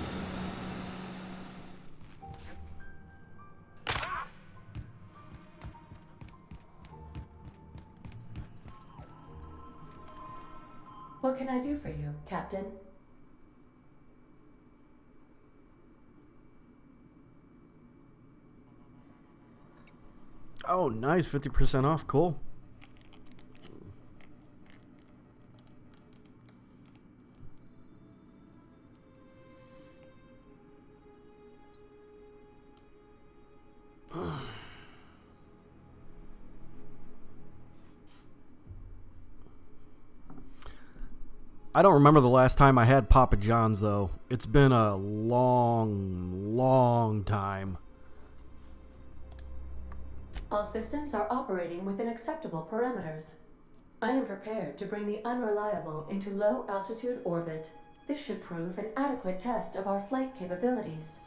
S8: What can I do for you, Captain?
S1: Oh, nice. 50% off. Cool. I don't remember the last time I had Papa John's, though. It's been a long, long time.
S8: All systems are operating within acceptable parameters. I am prepared to bring the Unreliable into low-altitude orbit. This should prove an adequate test of our flight capabilities.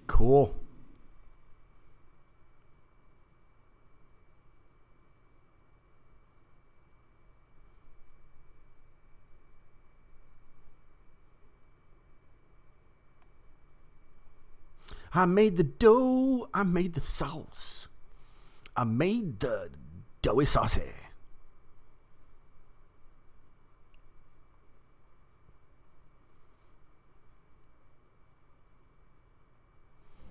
S1: Cool. I made the dough. I made the sauce. I made the doughy saucy.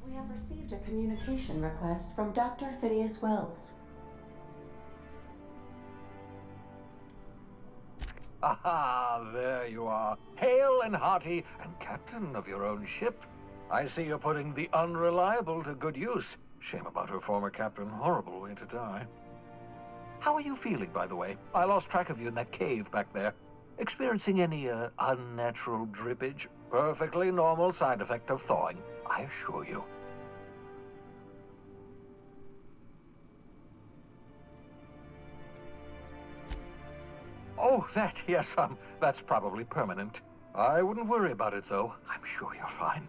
S8: We have received a communication request from Dr. Phineas Wells.
S11: Aha, there you are. Hale and hearty, and captain of your own ship. I see you're putting the Unreliable to good use. Shame about her former captain. Horrible way to die. How are you feeling, by the way? I lost track of you in that cave back there. Experiencing any, unnatural drippage? Perfectly normal side effect of thawing, I assure you. Oh, that, yes, that's probably permanent. I wouldn't worry about it, though. I'm sure you're fine.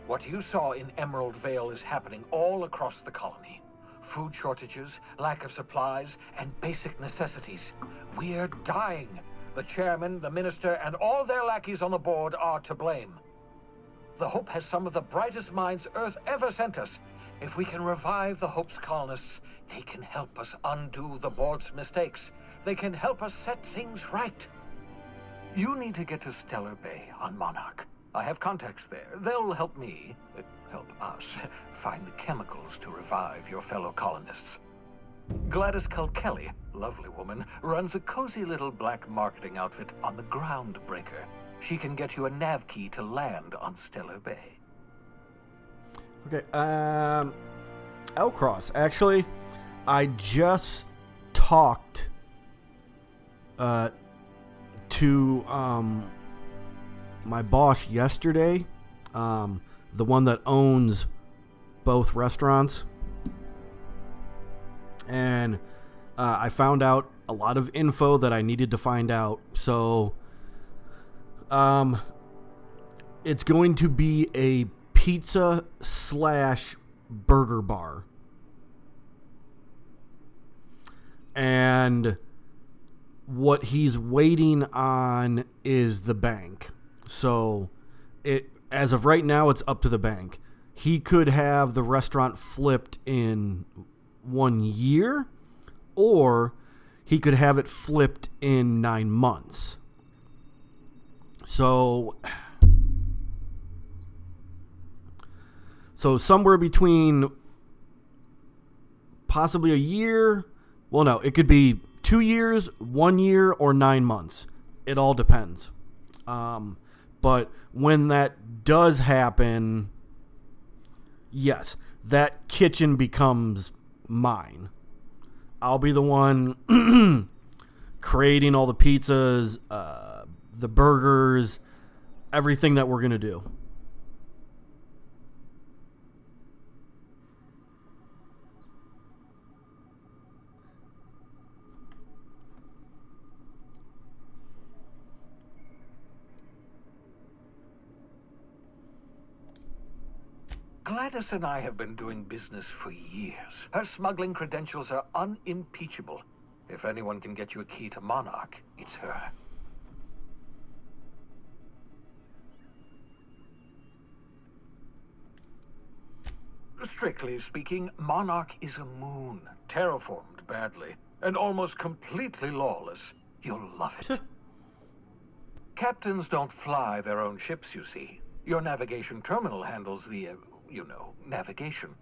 S11: What you saw in Emerald Vale is happening all across the colony. Food shortages, lack of supplies, and basic necessities. We're dying. The chairman, the minister, and all their lackeys on the board are to blame. The Hope has some of the brightest minds Earth ever sent us. If we can revive the Hope's colonists, they can help us undo the board's mistakes. They can help us set things right. You need to get to Stellar Bay on Monarch. I have contacts there. They'll help me, help us, find the chemicals to revive your fellow colonists. Gladys Culkelly, lovely woman, runs a cozy little black marketing outfit on the Groundbreaker. She can get you a nav key to land on Stellar Bay.
S1: Okay, L-Cross. Actually, I just talked to my boss yesterday, the one that owns both restaurants, and I found out a lot of info that I needed to find out. So it's going to be a pizza / burger bar, and what he's waiting on is the bank. So as of right now, it's up to the bank. He could have the restaurant flipped in 1 year, or he could have it flipped in 9 months. So somewhere between possibly a year. Well, no, it could be 2 years, 1 year, or 9 months. It all depends. But when that does happen, yes, that kitchen becomes mine. I'll be the one creating all the pizzas, the burgers, everything that we're going to do.
S11: Gladys and I have been doing business for years. Her smuggling credentials are unimpeachable. If anyone can get you a key to Monarch, it's her. Strictly speaking, Monarch is a moon, terraformed badly, and almost completely lawless. You'll love it. Captains don't fly their own ships, you see. Your navigation terminal handles the, navigation.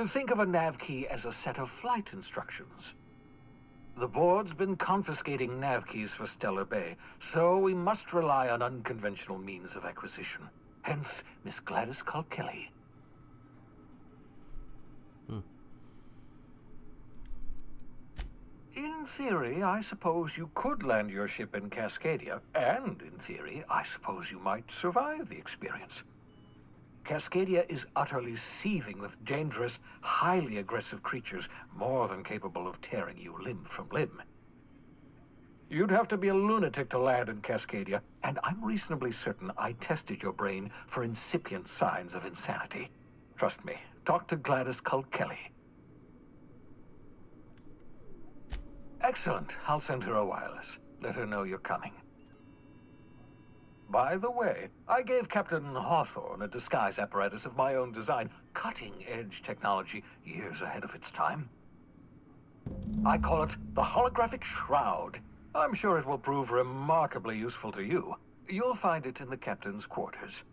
S11: Think of a nav key as a set of flight instructions. The board's been confiscating nav keys for Stellar Bay, so we must rely on unconventional means of acquisition. Hence, Miss Gladys Kalkelly. In theory, I suppose you could land your ship in Cascadia, and in theory, I suppose you might survive the experience. Cascadia is utterly seething with dangerous, highly aggressive creatures, more than capable of tearing you limb from limb. You'd have to be a lunatic to land in Cascadia, and I'm reasonably certain I tested your brain for incipient signs of insanity. Trust me, talk to Gladys Kalkelly. Excellent. I'll send her a wireless. Let her know you're coming. By the way, I gave Captain Hawthorne a disguise apparatus of my own design, cutting-edge technology years ahead of its time. I call it the Holographic Shroud. I'm sure it will prove remarkably useful to you. You'll find it in the captain's quarters.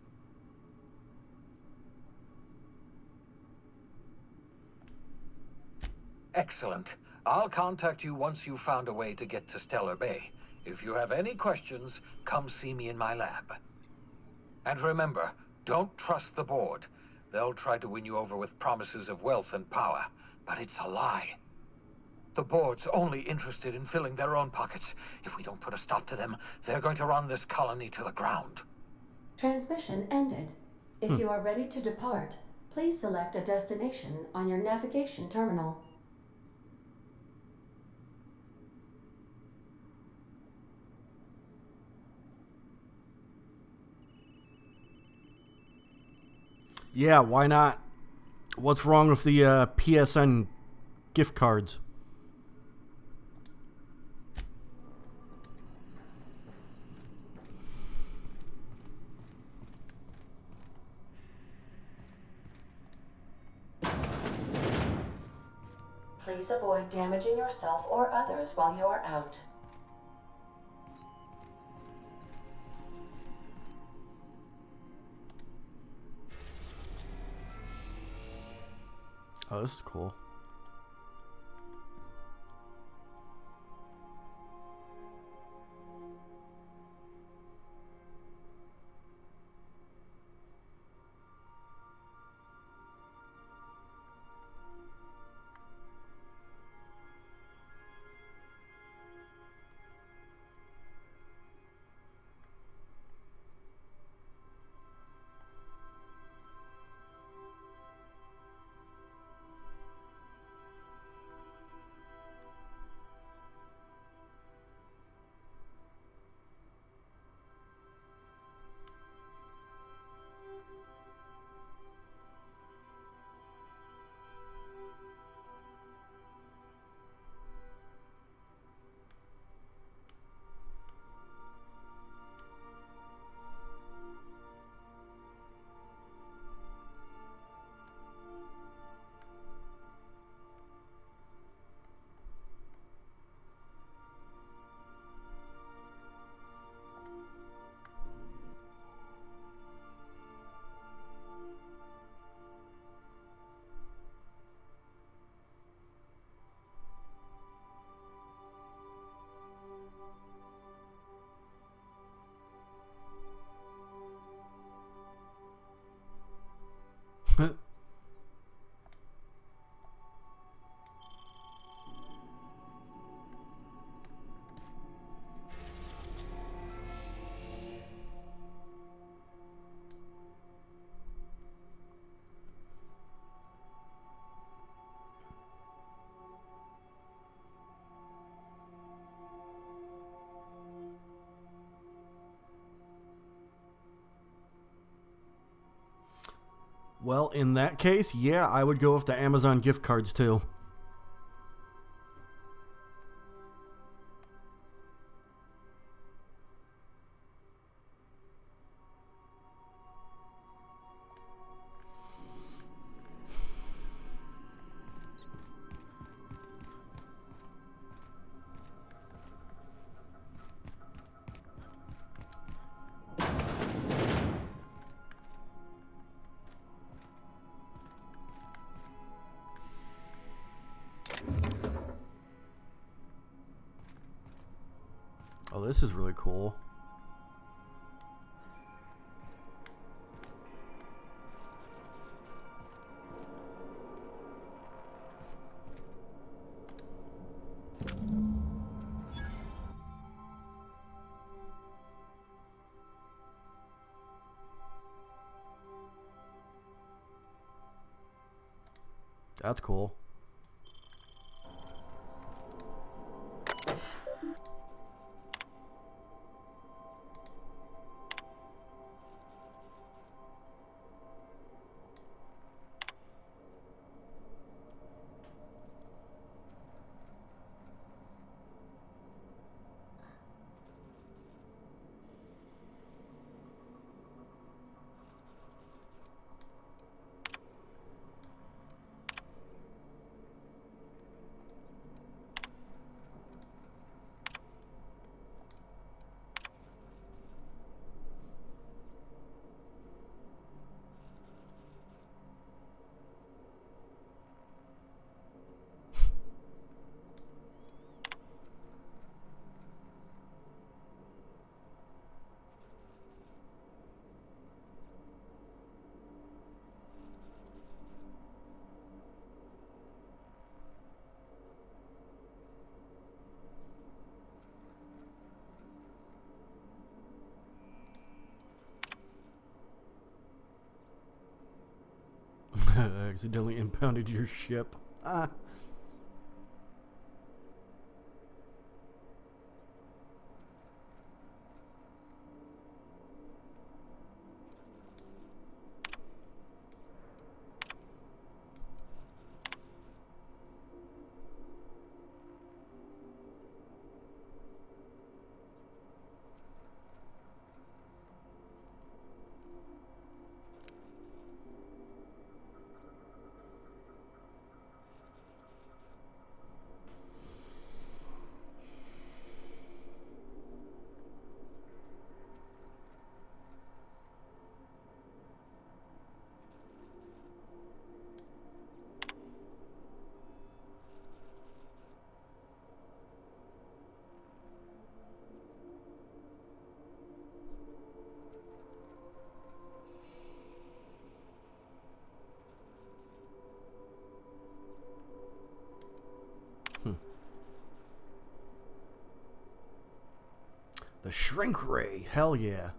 S11: Excellent. I'll contact you once you've found a way to get to Stellar Bay. If you have any questions, come see me in my lab. And remember, don't trust the board. They'll try to win you over with promises of wealth and power, but it's a lie. The board's only interested in filling their own pockets. If we don't put a stop to them, they're going to run this colony to the ground.
S8: Transmission ended. If you are ready to depart, please select a destination on your navigation terminal.
S1: Yeah, why not? What's wrong with the PSN gift cards?
S8: Please avoid damaging yourself or others while you are out.
S1: Oh, this is cool. Well, in that case, yeah, I would go with the Amazon gift cards too. this is really cool. That's cool. Accidentally impounded your ship. Ah. The shrink ray. Hell yeah.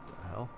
S1: The hell?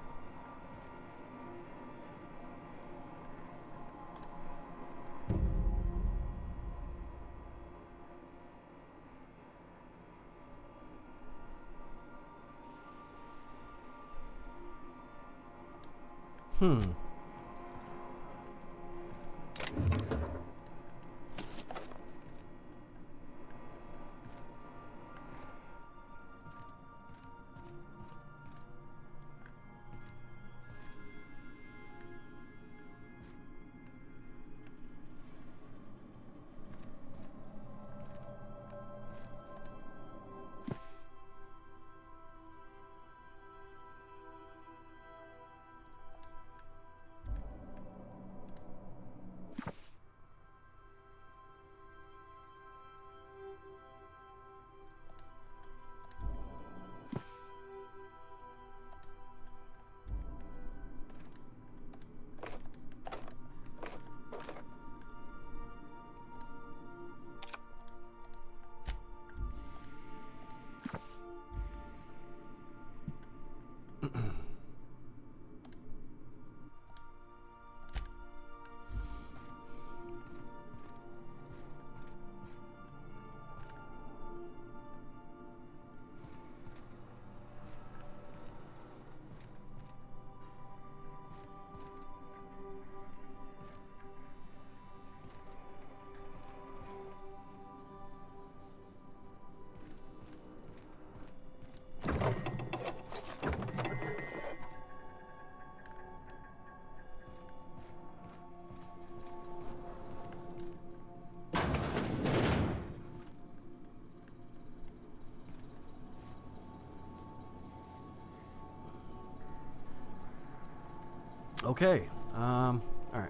S1: Okay. All right.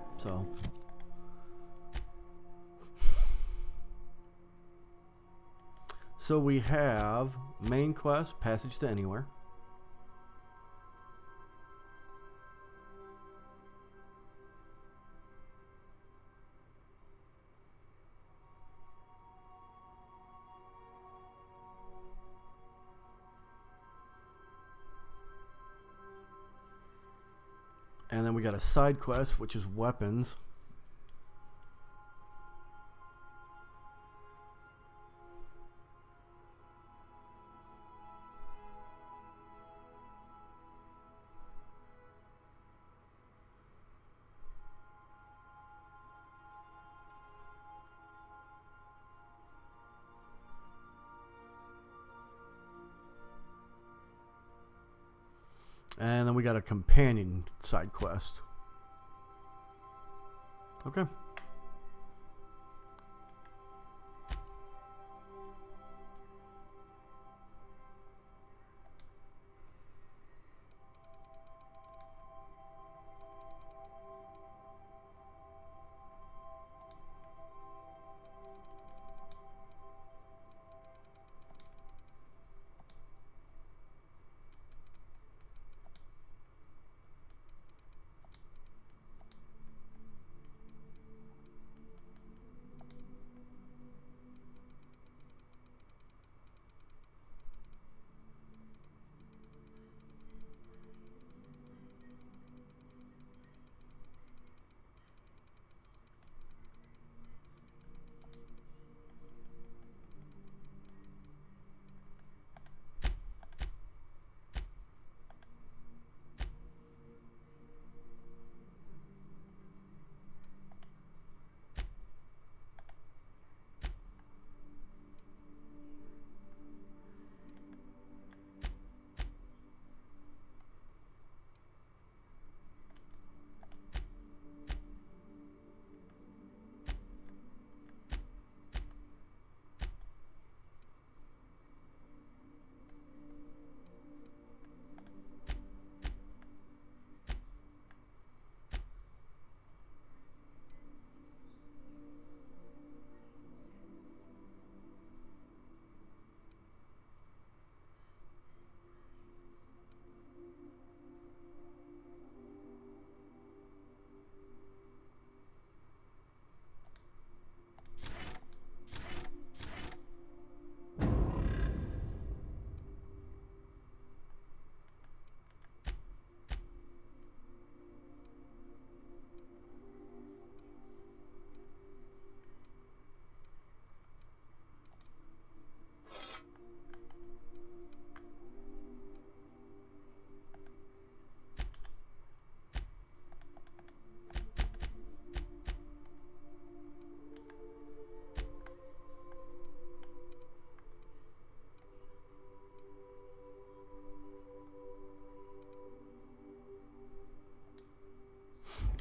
S1: So we have main quest, Passage to Anywhere. And then we got a side quest, which is weapons. And then we got a companion side quest. Okay.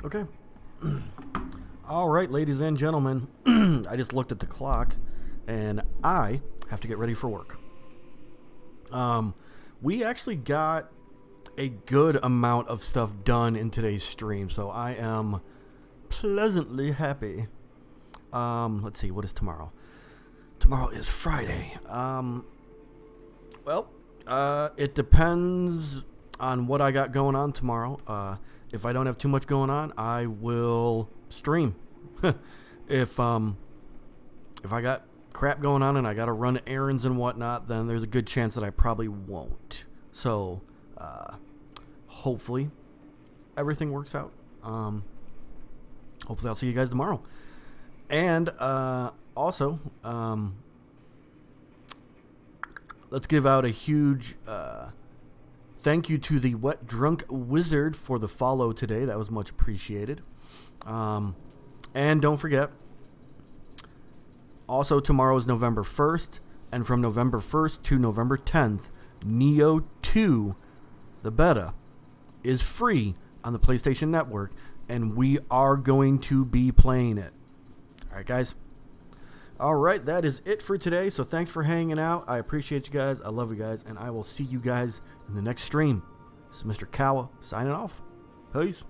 S1: Okay. All right, ladies and gentlemen. I just looked at the clock, and I have to get ready for work. We actually got a good amount of stuff done in today's stream, so I am pleasantly happy. Let's see, what is tomorrow? Tomorrow is Friday. It depends on what I got going on tomorrow. If I don't have too much going on, I will stream. If I got crap going on and I got to run errands and whatnot, then there's a good chance that I probably won't. So, hopefully everything works out. Hopefully I'll see you guys tomorrow. And also, let's give out a huge thank you to the Wet Drunk Wizard for the follow today. That was much appreciated. And don't forget, also tomorrow is November 1st. And from November 1st to November 10th, Neo 2, the beta, is free on the PlayStation Network. And we are going to be playing it. All right, guys. All right, that is it for today. So thanks for hanging out. I appreciate you guys. I love you guys. And I will see you guys in the next stream. This is Mr. Kawa signing off. Peace.